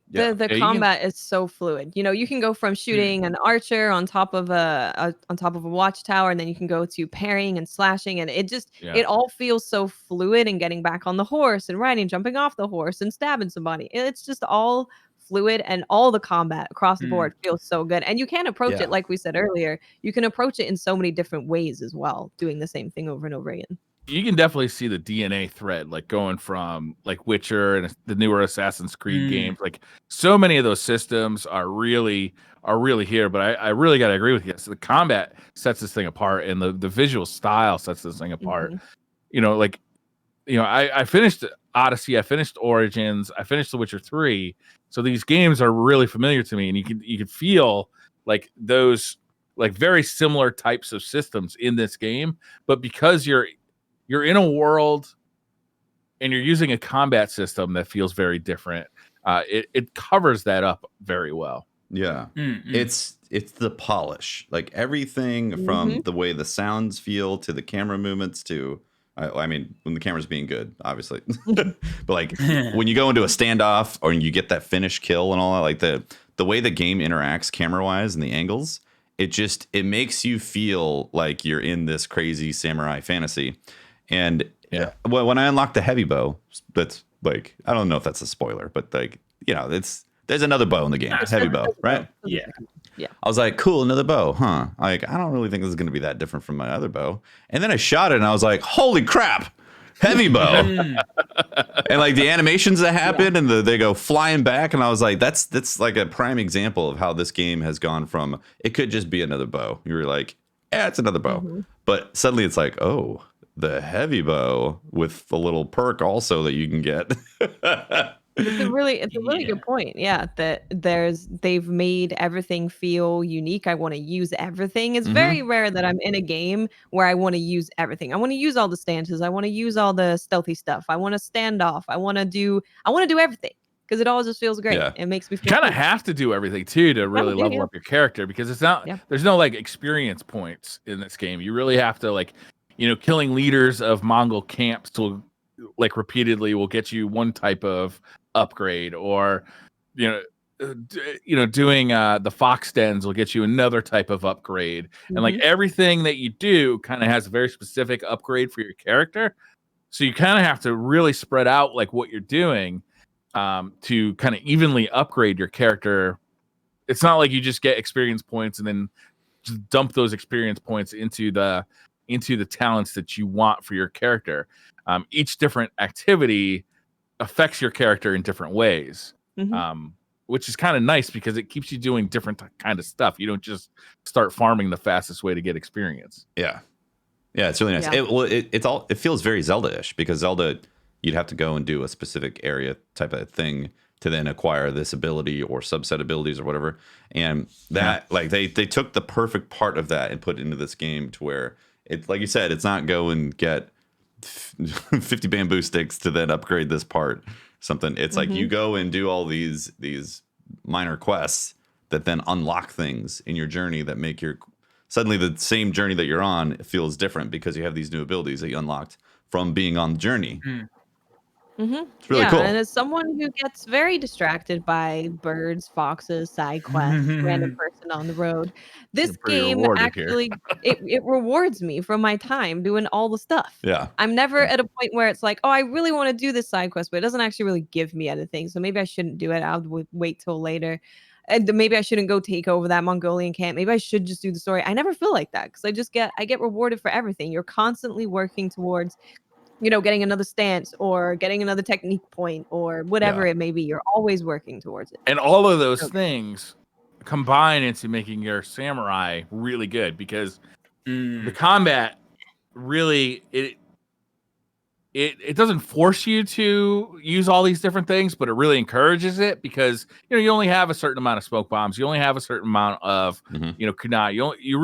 The combat is so fluid. You know, you can go from shooting an archer on top of a watchtower, and then you can go to parrying and slashing, and it all feels so fluid. And getting back on the horse and riding, jumping off the horse and stabbing somebody. It's just all fluid, and all the combat across the board feels so good. And you can approach it like we said earlier. You can approach it in so many different ways as well, doing the same thing over and over again. You can definitely see the DNA thread, like going from like Witcher and the newer Assassin's Creed games. Like so many of those systems are really here. But I really got to agree with you. So the combat sets this thing apart, and the visual style sets this thing apart. You know, like, you know, I finished Odyssey, I finished Origins, I finished The Witcher 3. So these games are really familiar to me, and you can feel like those like very similar types of systems in this game. But because you're in a world and you're using a combat system that feels very different, it covers that up very well. Yeah. It's the polish, like everything from the way the sounds feel to the camera movements to, I mean, when the camera's being good, obviously, but like when you go into a standoff or you get that finish kill and all that, like the way the game interacts camera wise and the angles, it makes you feel like you're in this crazy samurai fantasy. And when I unlocked the heavy bow, that's like, I don't know if that's a spoiler, but like, you know, there's another bow in the game, heavy bow, right? Yeah. I was like, cool, another bow, huh? Like, I don't really think this is going to be that different from my other bow. And then I shot it, and I was like, holy crap, heavy bow. And like the animations that happen, and they go flying back, and I was like, that's like a prime example of how this game has gone from, it could just be another bow. You were like, yeah, it's another bow. But suddenly it's like, oh, the heavy bow with the little perk also that you can get. It's a really good point. Yeah, that they've made everything feel unique. I want to use everything. It's very rare that I'm in a game where I want to use everything. I want to use all the stances. I want to use all the stealthy stuff. I want to stand off. I want to do everything because it all just feels great. Yeah. It makes me feel kind of have to do everything too to really level up your character, because it's not there's no like experience points in this game. You really have to, like, you know, killing leaders of Mongol camps to like repeatedly will get you one type of upgrade, or doing the fox dens will get you another type of upgrade. And like everything that you do kind of has a very specific upgrade for your character, so you kind of have to really spread out like what you're doing to kind of evenly upgrade your character. It's not like you just get experience points and then just dump those experience points into the talents that you want for your character. Each different activity affects your character in different ways, which is kind of nice because it keeps you doing different kind of stuff. You don't just start farming the fastest way to get experience. Yeah, it's really nice. Yeah. It feels very Zelda-ish, because Zelda, you'd have to go and do a specific area type of thing to then acquire this ability or subset abilities or whatever. And that like they took the perfect part of that and put it into this game to where it's like you said, it's not go and get 50 bamboo sticks to then upgrade this part something. It's like you go and do all these minor quests that then unlock things in your journey that make your suddenly the same journey that you're on feels different because you have these new abilities that you unlocked from being on the journey. It's really cool. And as someone who gets very distracted by birds, foxes, side quests, random person on the road, this game actually it rewards me from my time doing all the stuff. Yeah. I'm never at a point where it's like, oh, I really want to do this side quest, but it doesn't actually really give me anything. So maybe I shouldn't do it. I'll wait till later. And maybe I shouldn't go take over that Mongolian camp. Maybe I should just do the story. I never feel like that because I get rewarded for everything. You're constantly working towards, getting another stance or getting another technique point or whatever it may be. You're always working towards it. And all of those things combine into making your samurai really good, because the combat really, it doesn't force you to use all these different things, but it really encourages it, because you only have a certain amount of smoke bombs, you only have a certain amount of kunai. You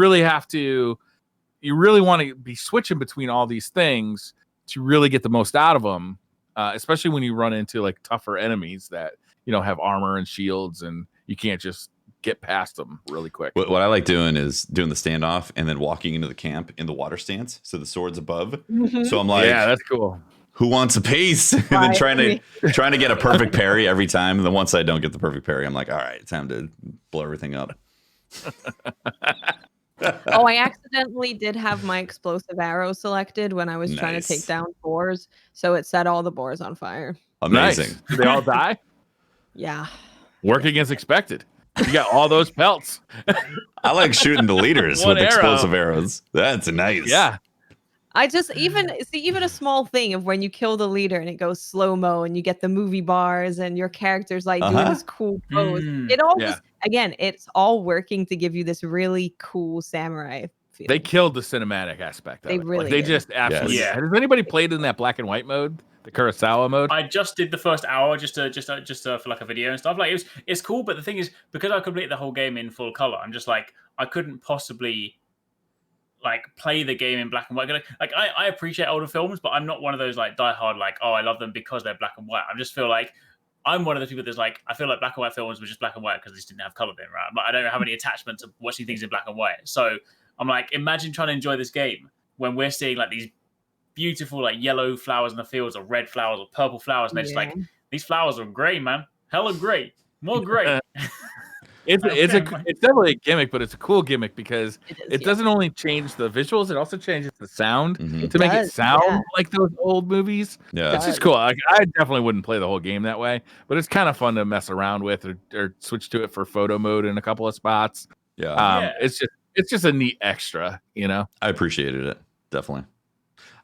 really want to be switching between all these things to really get the most out of them, especially when you run into like tougher enemies that have armor and shields, and you can't just get past them really quick. What I like doing is doing the standoff and then walking into the camp in the water stance, so the sword's above. So I'm like, yeah, that's cool. who wants a piece? And then trying to get a perfect parry every time. And then once I don't get the perfect parry, I'm like, all right, time to blow everything up. Oh, I accidentally did have my explosive arrow selected when I was trying to take down boars, so it set all the boars on fire. Amazing. Nice. Did they all die? Yeah. Working as expected. You got all those pelts. I like shooting the leaders with explosive arrows. That's nice. Yeah. I just even a small thing of when you kill the leader and it goes slow-mo and you get the movie bars and your character's like doing this cool pose. It all just, again, it's all working to give you this really cool samurai feel. They killed the cinematic aspect of it. Really they just absolutely Has anybody played in that black and white mode? The Kurosawa mode? I just did the first hour just for like a video and stuff. Like it's cool, but the thing is, because I completed the whole game in full color, I'm just like, I couldn't possibly like play the game in black and white. Like I appreciate older films, but I'm not one of those like diehard like, oh, I love them because they're black and white. I just feel like I'm one of those people that's like, I feel like black and white films were just black and white because they just didn't have color then, right? But I don't have any attachment to watching things in black and white. So I'm like, imagine trying to enjoy this game when we're seeing like these beautiful like yellow flowers in the fields or red flowers or purple flowers, and they're just like, these flowers are great, man. Hella great. More great. It's definitely a gimmick, but it's a cool gimmick because it doesn't only change the visuals, it also changes the sound to make it sound like those old movies. Yeah, it's just cool. Like, I definitely wouldn't play the whole game that way, but it's kind of fun to mess around with or switch to it for photo mode in a couple of spots. It's just a neat extra, you know. I appreciated it, definitely.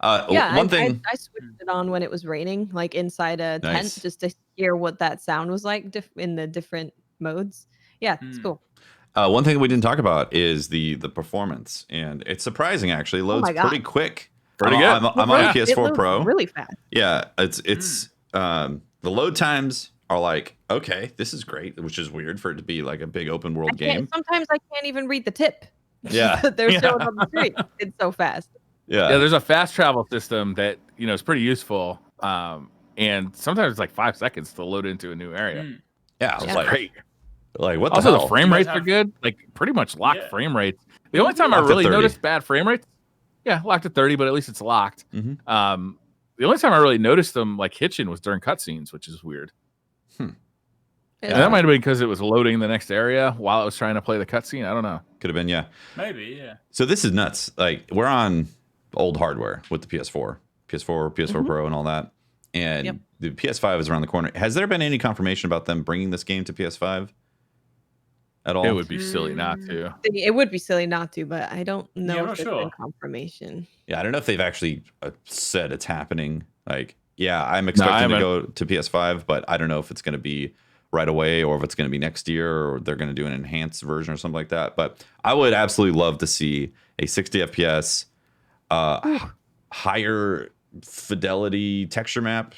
One thing I switched it on when it was raining, like inside a tent, just to hear what that sound was like in the different modes. Yeah, it's cool. One thing we didn't talk about is the performance, and it's surprising actually. It loads pretty quick. Pretty good. I'm on a PS4 Pro. Really fast. Yeah, it's the load times are like, okay, this is great, which is weird for it to be like a big open world game. Sometimes I can't even read the tip. Yeah, they're showing on the screen. It's so fast. Yeah, there's a fast travel system that is pretty useful. And sometimes it's like 5 seconds to load into a new area. Yeah, it's great. Like what the also hell? The frame rates are good, like pretty much locked frame rates. The only time I really noticed bad frame rates, locked at 30, but at least it's locked. The only time I really noticed them like hitching was during cutscenes, which is weird. And that might have been because it was loading the next area while I was trying to play the cutscene. I don't know. Could have been, yeah. Maybe, yeah. So this is nuts. Like we're on old hardware with the PS4 Pro, and all that, and the PS5 is around the corner. Has there been any confirmation about them bringing this game to PS5? At all? It would be silly not to. It would be silly not to, but I don't know if there's been confirmation. Yeah, I don't know if they've actually said it's happening. Like, yeah, I'm expecting to go to PS5, but I don't know if it's going to be right away or if it's going to be next year or they're going to do an enhanced version or something like that. But I would absolutely love to see a 60 FPS, higher fidelity texture map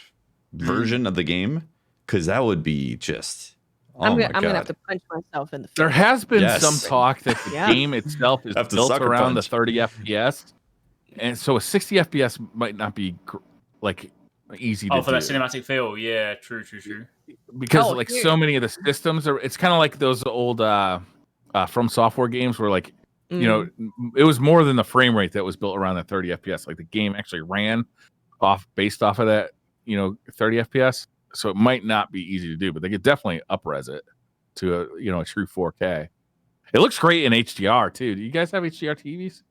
version of the game, because that would be just... I'm gonna have to punch myself in the face. There has been some talk that the game itself is built around the 30 FPS, and so a 60 FPS might not be like easy to do. For that cinematic feel, yeah, true. Because so many of the systems are. It's kind of like those old From Software games where like it was more than the frame rate that was built around that 30 FPS. Like the game actually ran based off of that 30 FPS. So it might not be easy to do, but they could definitely up-res it to a true 4K. It looks great in HDR too. Do you guys have HDR TVs?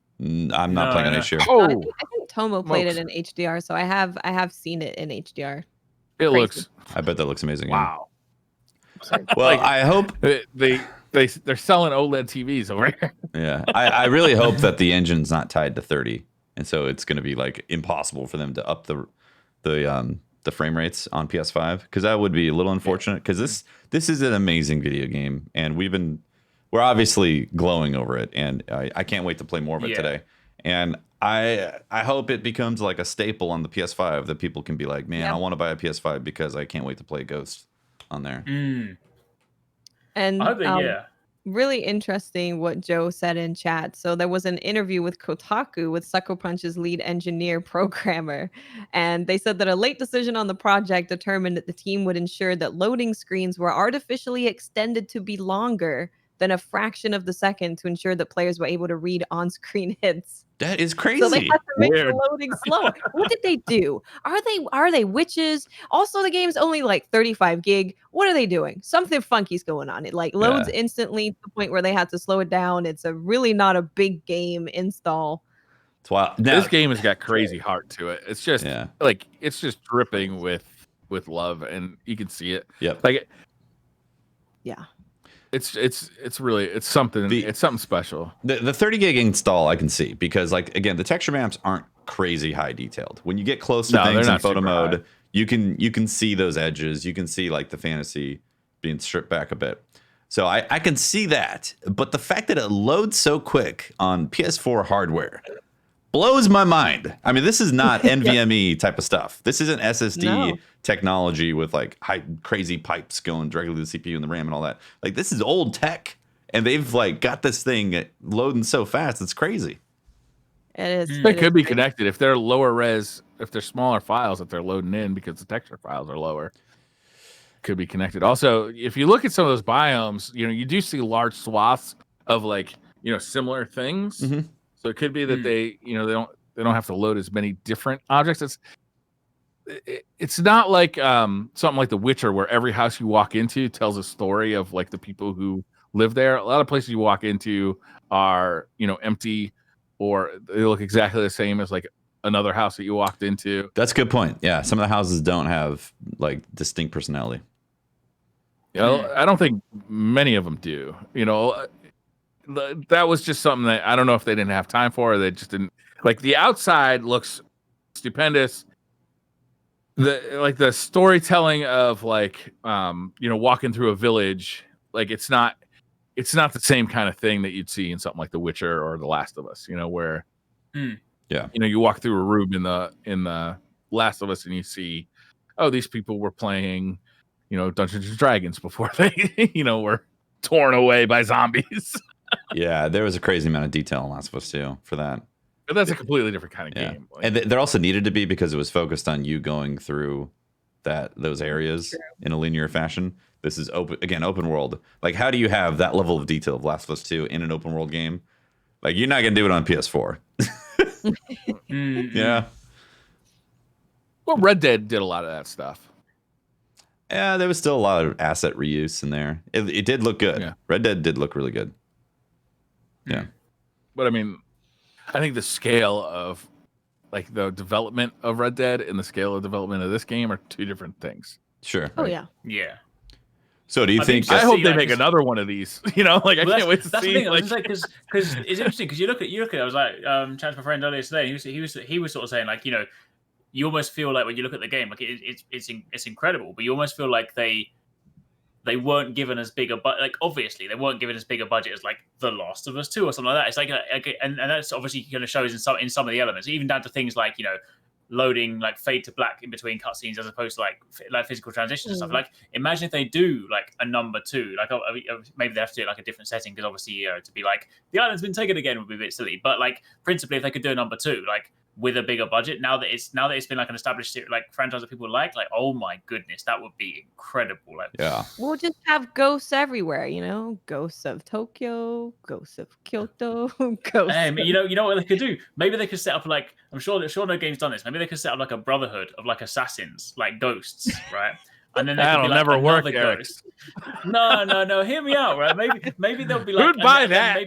I'm not playing on HDR. I think Tomo played it in HDR, so I have seen it in HDR. It looks. I bet that looks amazing. Wow. Well, I hope they're selling OLED TVs over here. Yeah, I really hope that the engine's not tied to 30, and so it's going to be like impossible for them to up the frame rates on PS5, because that would be a little unfortunate, because this is an amazing video game, and we're obviously glowing over it, and I can't wait to play more of it today. And I hope it becomes like a staple on the PS5 that people can be like, man, I want to buy a PS5 because I can't wait to play Ghost on there. And I hope really interesting what Joe said in chat. So there was an interview with Kotaku with Sucker Punch's lead engineer programmer, and they said that a late decision on the project determined that the team would ensure that loading screens were artificially extended to be longer than a fraction of the second to ensure that players were able to read on-screen hints. That is crazy. So they have to make the loading slower. What did they do? Are they witches? Also, the game's only like 35 gig. What are they doing? Something funky's going on. It like loads instantly to the point where they had to slow it down. It's a really not a big game install. It's wild. This game has got crazy heart to it. It's just like it's just dripping with love, and you can see it. Yep. Like, yeah. It's really it's something special. The 30 gig install I can see because like again the texture maps aren't crazy high detailed. When you get close to things in photo mode, you can see those edges. You can see like the fantasy being stripped back a bit. So I can see that, but the fact that it loads so quick on PS4 hardware blows my mind. I mean, this is not NVMe type of stuff. This isn't SSD technology with like crazy pipes going directly to the CPU and the RAM and all that. Like this is old tech, and they've like got this thing loading so fast. It's crazy. It is. They could be connected if they're lower res, if they're smaller files that they're loading in because the texture files are lower. Could be connected. Also, if you look at some of those biomes, you do see large swaths of like similar things. Mm-hmm. So it could be that they don't have to load as many different objects. It's not like something like The Witcher where every house you walk into tells a story of like the people who live there. A lot of places you walk into are empty, or they look exactly the same as like another house that you walked into. That's a good point. Yeah, some of the houses don't have like distinct personality. I don't think many of them do. That was just something that I don't know if they didn't have time for, or they just didn't like. The outside looks stupendous. The storytelling of like walking through a village, like it's not the same kind of thing that you'd see in something like The Witcher or The Last of Us, where you walk through a room in the Last of Us and you see, oh, these people were playing Dungeons and Dragons before they were torn away by zombies. Yeah, there was a crazy amount of detail in Last of Us 2 for that. But that's a completely different kind of game. Like, and there also needed to be because it was focused on you going through those areas in a linear fashion. This is open world. Like, how do you have that level of detail of Last of Us 2 in an open world game? Like, you're not gonna do it on PS4. Yeah. Well, Red Dead did a lot of that stuff. Yeah, there was still a lot of asset reuse in there. It did look good. Yeah. Red Dead did look really good. Yeah. But I mean, I think the scale of like the development of Red Dead and the scale of development of this game are two different things. Sure. Oh right. yeah. Yeah. So do you think? I hope they make another one of these. Like I can't wait to that's see. The thing, because it's interesting because you look at. I was like chatting to my friend earlier today. He was sort of saying like you almost feel like when you look at the game like it's incredible, but you almost feel like they weren't given as big a budget. Like obviously they weren't given as big a budget as like The Last of Us 2 or something like that. It's like and that's obviously kind of shows in some of the elements, even down to things like loading like fade to black in between cutscenes as opposed to like physical transitions and stuff. Like imagine if they do like a number 2, like maybe they have to do it like a different setting because obviously to be like the island's been taken again would be a bit silly. But like principally if they could do a number 2 like with a bigger budget, now that it's been like an established like franchise that people like oh my goodness, that would be incredible. Like we'll just have ghosts everywhere, ghosts of Tokyo, ghosts of Kyoto, ghosts. You know what they could do? Maybe they could set up like I'm sure no game's done this. Maybe they could set up like a brotherhood of like assassins, like ghosts, right? And then that'll never work, Eric. No, hear me out, right? Maybe they'll be like, who'd buy that?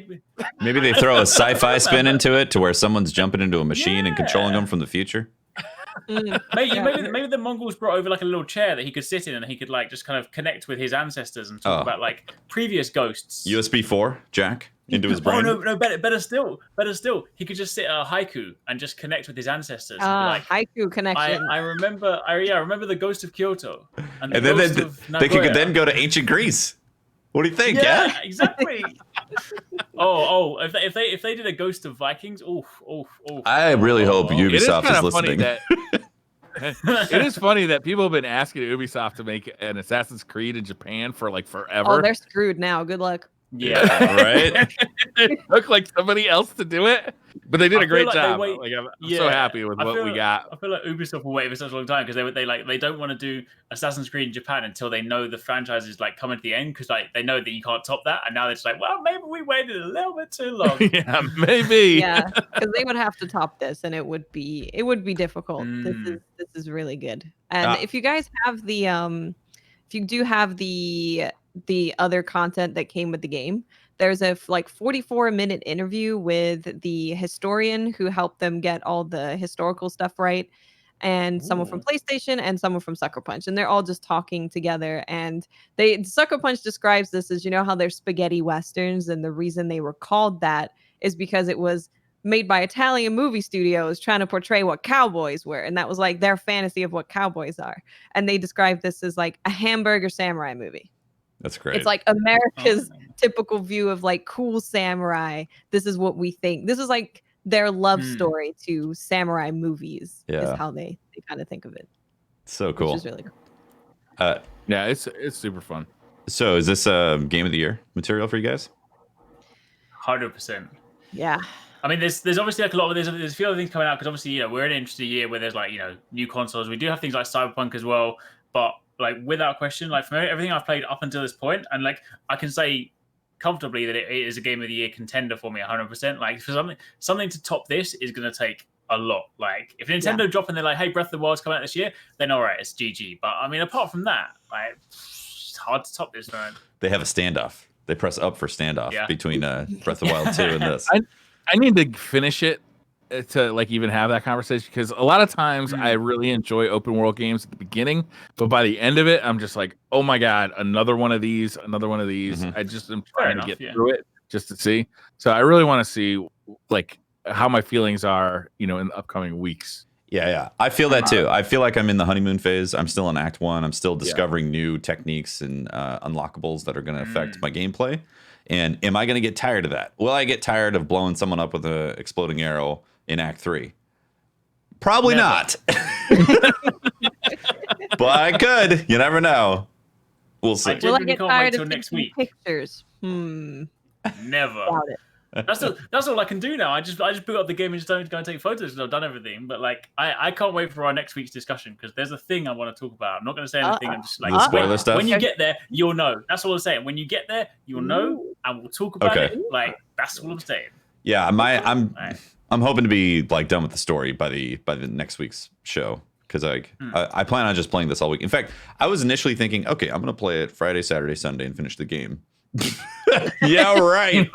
Maybe they throw a sci-fi spin into it to where someone's jumping into a machine and controlling them from the future. Maybe the Mongols brought over like a little chair that he could sit in and he could like just kind of connect with his ancestors and talk about like previous ghosts. USB 4 jack into his brain. Oh no, better still. He could just sit a haiku and just connect with his ancestors. Haiku connection. I remember the ghost of Kyoto. And then they could then go to ancient Greece. What do you think? Yeah, exactly. If they did a Ghost of Vikings, I really hope Ubisoft is listening. It is funny that people have been asking Ubisoft to make an Assassin's Creed in Japan for like forever. Oh, they're screwed now. Good luck. Yeah, right. It took like somebody else to do it, but they did a great job. Like I'm so happy with what we got. I feel like Ubisoft will wait for such a long time because they don't want to do Assassin's Creed in Japan until they know the franchise is like coming to the end, because like they know that you can't top that, and now they're just like, well, maybe we waited a little bit too long. Yeah, maybe. Yeah, because they would have to top this, and it would be difficult. This is really good. And if you guys have the if you do have the other content that came with the game, there's a like 44-minute interview with the historian who helped them get all the historical stuff right, and someone from PlayStation and someone from Sucker Punch, and they're all just talking together. And Sucker Punch describes this as, you know how there's spaghetti westerns, and the reason they were called that is because it was made by Italian movie studios trying to portray what cowboys were, and that was like their fantasy of what cowboys are. And they describe this as like a hamburger samurai movie. That's great. It's like America's typical view of like cool samurai. This is what we think. This is like their love story to samurai movies. Is how they kind of think of it. So cool. Which is really cool. Yeah, it's super fun. So is this a game of the year material for you guys? 100%. Yeah. I mean, there's obviously like a lot of there's a few other things coming out, because obviously, you know, we're in an interesting year where there's like, you know, new consoles. We do have things like Cyberpunk as well, but like without question, like from everything I've played up until this point, and like I can say comfortably that it is a game of the year contender for me 100%. Like for something to top this is going to take a lot. Like if Nintendo drop and they're like, hey, Breath of the Wild's coming out this year, then all right, it's GG. But I mean, apart from that, like it's hard to top this, man. They have a standoff. They press up for standoff between Breath of the Wild 2 and this. I need to finish it to like even have that conversation, because a lot of times I really enjoy open world games at the beginning, but by the end of it, I'm just like, oh my god, another one of these. I just am trying to get through it just to see. So I really want to see like how my feelings are, you know, in the upcoming weeks. Yeah. I feel that too. I feel like I'm in the honeymoon phase. I'm still in Act 1. I'm still discovering new techniques and unlockables that are going to affect my gameplay. And am I going to get tired of that? Will I get tired of blowing someone up with an exploding arrow in Act 3? Probably not. But I could. You never know. We'll see. Will I get tired of next week? Pictures? Never. Doubt it. That's all I can do now. I just boot up the game and just don't go and take photos because I've done everything. But like I can't wait for our next week's discussion, because there's a thing I want to talk about. I'm not going to say anything. I'm just like, the spoiler stuff. When you get there, you'll know. That's all I'm saying. When you get there, you'll know, and we'll talk about it. Like that's all I'm saying. Yeah, I'm hoping to be like done with the story by the next week's show, because I plan on just playing this all week. In fact, I was initially thinking, okay, I'm going to play it Friday, Saturday, Sunday, and finish the game. Yeah, right.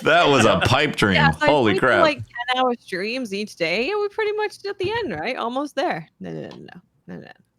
That was a pipe dream. Yeah, so holy crap! Like 10-hour streams each day. Yeah, we're pretty much at the end, right? Almost there. No.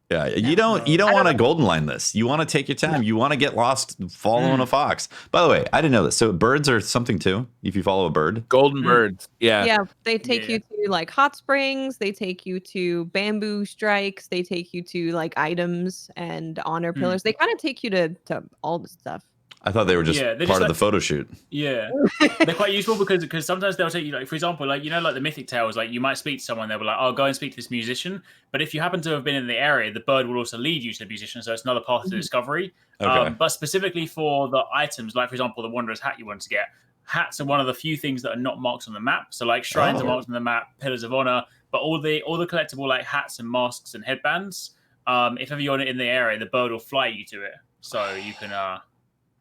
Yeah, you don't want to golden line this. You want to take your time. You want to get lost following a fox. By the way, I didn't know this. So birds are something too, if you follow a bird. Golden birds. Yeah. Yeah, they take you to like hot springs, they take you to bamboo strikes, they take you to like items and honor pillars. They kind of take you to all the stuff. I thought they were just part of the photo shoot. Yeah, they're quite useful because sometimes they'll take you, like, for example, like, you know, like the Mythic Tales, like you might speak to someone, they'll be like, oh, go and speak to this musician. But if you happen to have been in the area, the bird will also lead you to the musician. So it's another path to discovery. Okay. But specifically for the items, like, for example, the Wanderer's Hat you want to get, hats are one of the few things that are not marked on the map. So like shrines are marked on the map, pillars of honor, but all the collectible like hats and masks and headbands, if ever you're in the area, the bird will fly you to it. So you can...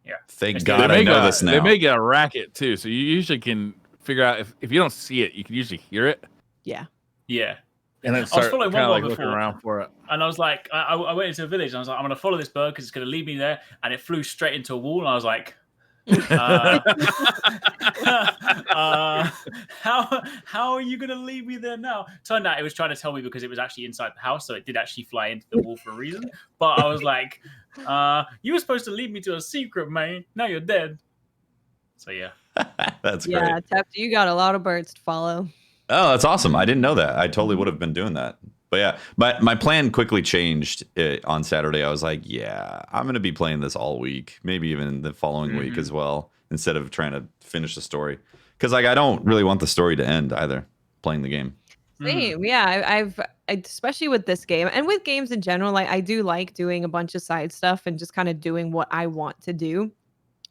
Yeah. Thank God I know this now. They may get a racket too, so you usually can figure out if you don't see it, you can usually hear it. Yeah. Yeah. And then start kind of like looking around for it. And I was like, I went into a village and I was like, I'm going to follow this bird because it's going to lead me there. And it flew straight into a wall. And I was like, how are you going to lead me there now? Turned out it was trying to tell me because it was actually inside the house. So it did actually fly into the wall for a reason. But I was like, you were supposed to lead me to a secret, man. Now you're dead. So yeah. That's great. Yeah, Tap, you got a lot of birds to follow. Oh, that's awesome. I didn't know that. I totally would have been doing that. But yeah, my plan quickly changed on Saturday. I was like, yeah, I'm going to be playing this all week, maybe even the following week as well, instead of trying to finish the story. Because like I don't really want the story to end either, playing the game. Same. Yeah, especially with this game and with games in general, like I do like doing a bunch of side stuff and just kind of doing what I want to do.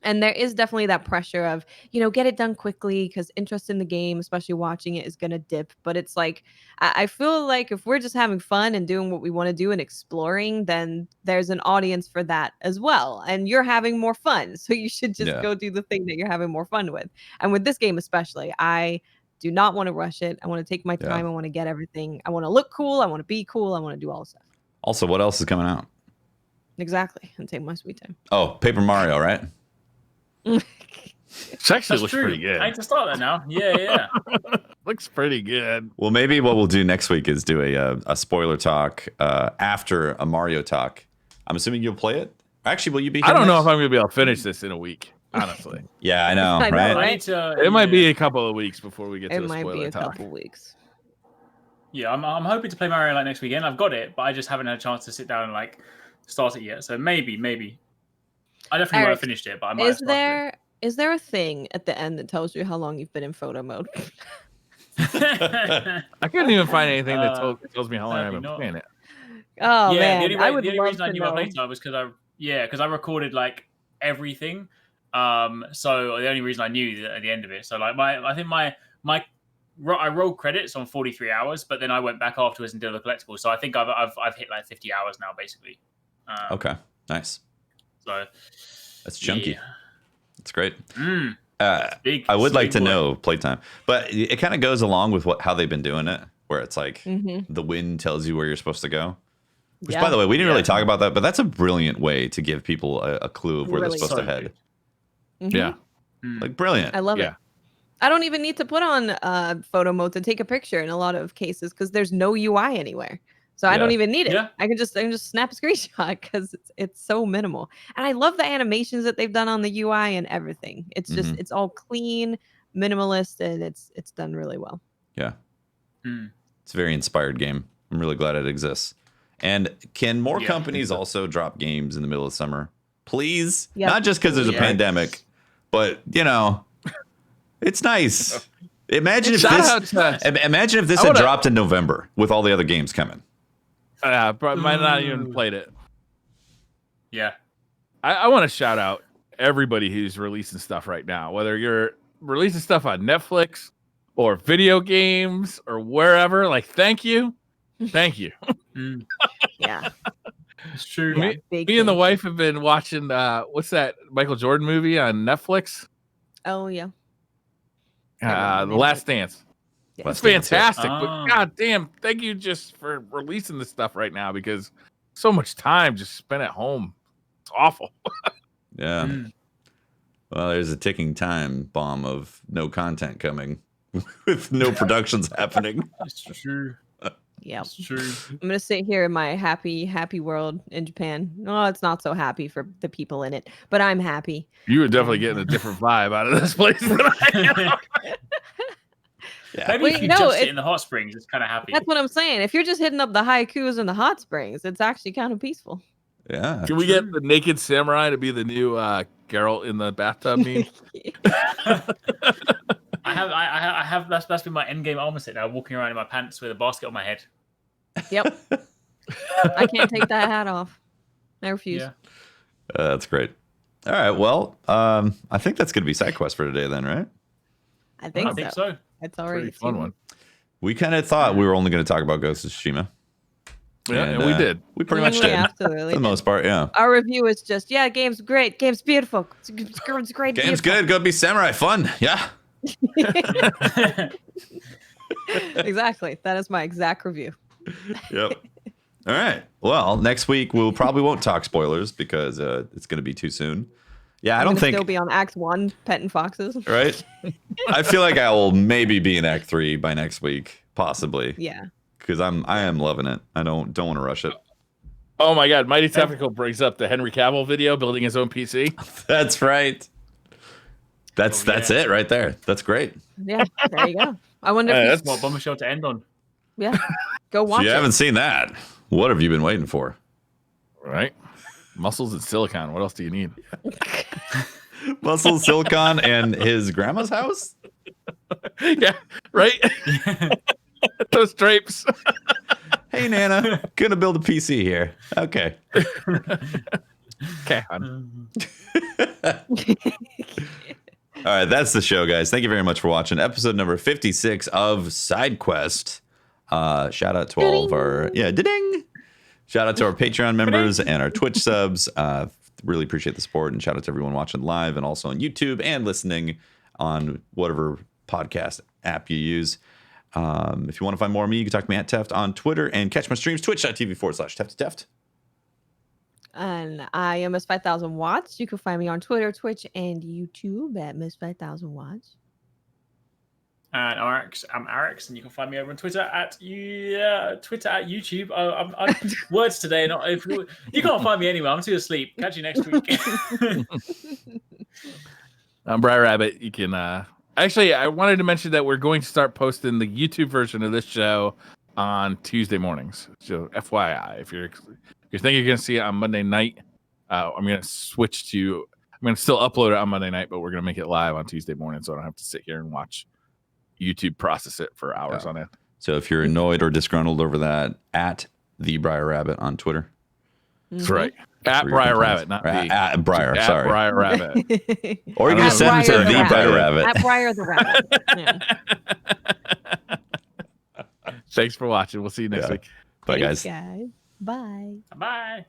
And there is definitely that pressure of, get it done quickly because interest in the game, especially watching it, is going to dip. But it's like, I feel like if we're just having fun and doing what we want to do and exploring, then there's an audience for that as well. And you're having more fun. So you should just go do the thing that you're having more fun with. And with this game especially, I do not want to rush it. I want to take my time. I want to get everything. I want to look cool. I want to be cool. I want to do all the stuff. Also, what else is coming out? Exactly. And take my sweet time. Oh, Paper Mario, right? It actually looks pretty good. I hate to start that now. Yeah. Looks pretty good. Well, maybe what we'll do next week is do a spoiler talk after a Mario talk. I'm assuming you'll play it. Actually, will you be here I don't know next? if I'm going to be able to finish this in a week, honestly. Yeah, I know, right? It might be a couple of weeks before we get to it the might spoiler be a talk. couple weeks. Yeah, I'm hoping to play Mario like next weekend. I've got it, but I just haven't had a chance to sit down and like start it yet. So maybe. I definitely won't have finished it, but I might have started it. Is there a thing at the end that tells you how long you've been in photo mode? I couldn't even find anything that tells me how long I've been playing it. Oh yeah, man, the only reason I knew I played it was because I recorded like everything. So the only reason I knew that at the end of it. So like I rolled credits on 43 hours, but then I went back afterwards and did the collectibles. So I think I've hit like 50 hours now, basically. Okay, nice. So that's chunky. Yeah. That's great. Big, I would like to know playtime, but it kind of goes along with how they've been doing it, where it's like the wind tells you where you're supposed to go. Which, by the way, we didn't really talk about that, but that's a brilliant way to give people a clue of where they're supposed to head. Yeah, like brilliant. I love it. I don't even need to put on photo mode to take a picture in a lot of cases because there's no UI anywhere. So I don't even need it. Yeah. I can just snap a screenshot because it's so minimal. And I love the animations that they've done on the UI and everything. It's just it's all clean, minimalist, and it's done really well. Yeah. It's a very inspired game. I'm really glad it exists. And can more companies also drop games in the middle of summer? Please? Yep. Not just because there's a pandemic, but it's nice. Imagine if this had dropped in November with all the other games coming. Might not even played it. Yeah. I want to shout out everybody who's releasing stuff right now, whether you're releasing stuff on Netflix or video games or wherever. Like, thank you. Yeah. It's true. Me and the wife have been watching, what's that Michael Jordan movie on Netflix? Oh, yeah. The Last Dance. Yeah. It's fantastic, but god damn, thank you just for releasing this stuff right now because so much time just spent at home. It's awful. Yeah. Well, there's a ticking time bomb of no content coming with no productions happening. That's true. Yeah, it's true. I'm gonna sit here in my happy world in Japan. No, it's not so happy for the people in it, but I'm happy. You were definitely getting a different vibe out of this place than I am. Yeah. Maybe if you just sit in the hot springs, it's kind of happy. That's what I'm saying. If you're just hitting up the haikus and the hot springs, it's actually kind of peaceful. Yeah. Can we get the naked samurai to be the new Geralt in the bathtub meme? I have that's been my endgame armor set now, walking around in my pants with a basket on my head. Yep. I can't take that hat off. I refuse. Yeah. That's great. All right. Well, I think that's going to be SideQuest for today then, right? I think so. It's already a fun one. We kind of thought we were only going to talk about Ghost of Tsushima. Yeah, and we did. We pretty much did. Absolutely. For the most part, yeah. Our review is just, game's great. Game's beautiful. It's great. Game's good. Go be samurai. Fun. Yeah. Exactly. That is my exact review. Yep. All right. Well, next week we'll probably won't talk spoilers because it's going to be too soon. Yeah, I don't think still be on Act 1, petting foxes. Right. I feel like I will maybe be in Act 3 by next week, possibly. Yeah. Because I am loving it. I don't want to rush it. Oh my God, Mighty Technical brings up the Henry Cavill video building his own PC. That's right. That's it right there. That's great. Yeah, there you go. I wonder if that's what bummer show to end on. Yeah, go watch it. You haven't seen that. What have you been waiting for? Right. Muscles and silicon. What else do you need? Muscles, silicon, and his grandma's house? Yeah, right? Those drapes. Hey, Nana, gonna build a PC here. Okay. Okay, hon. All right, that's the show, guys. Thank you very much for watching episode number 56 of SideQuest. Shout out to all of our ding. Shout out to our Patreon members and our Twitch subs. Really appreciate the support, and shout out to everyone watching live and also on YouTube and listening on whatever podcast app you use. If you want to find more of me, you can talk to me at Teft on Twitter and catch my streams, twitch.tv/Teft. And I am Miss 5000 Watts. You can find me on Twitter, Twitch, and YouTube at Miss 5000 Watts. And I'm Arix, and you can find me over on Twitter at YouTube. I'm words today. You can't find me anywhere. I'm too asleep. Catch you next week. I'm Briar Rabbit. You can actually, I wanted to mention that we're going to start posting the YouTube version of this show on Tuesday mornings. So FYI, if you think you're going to see it on Monday night, I'm going to switch to. I'm going to still upload it on Monday night, but we're going to make it live on Tuesday morning, so I don't have to sit here and watch YouTube process it for hours on end. So if you're annoyed or disgruntled over that, at the Briar Rabbit on Twitter. That's right. At Briar Rabbit, not at Briar. Sorry, Briar Rabbit. Or you can just send them to the Briar Rabbit. At Briar the Rabbit. Yeah. Thanks for watching. We'll see you next week. Bye, Thanks, guys. Bye. Bye.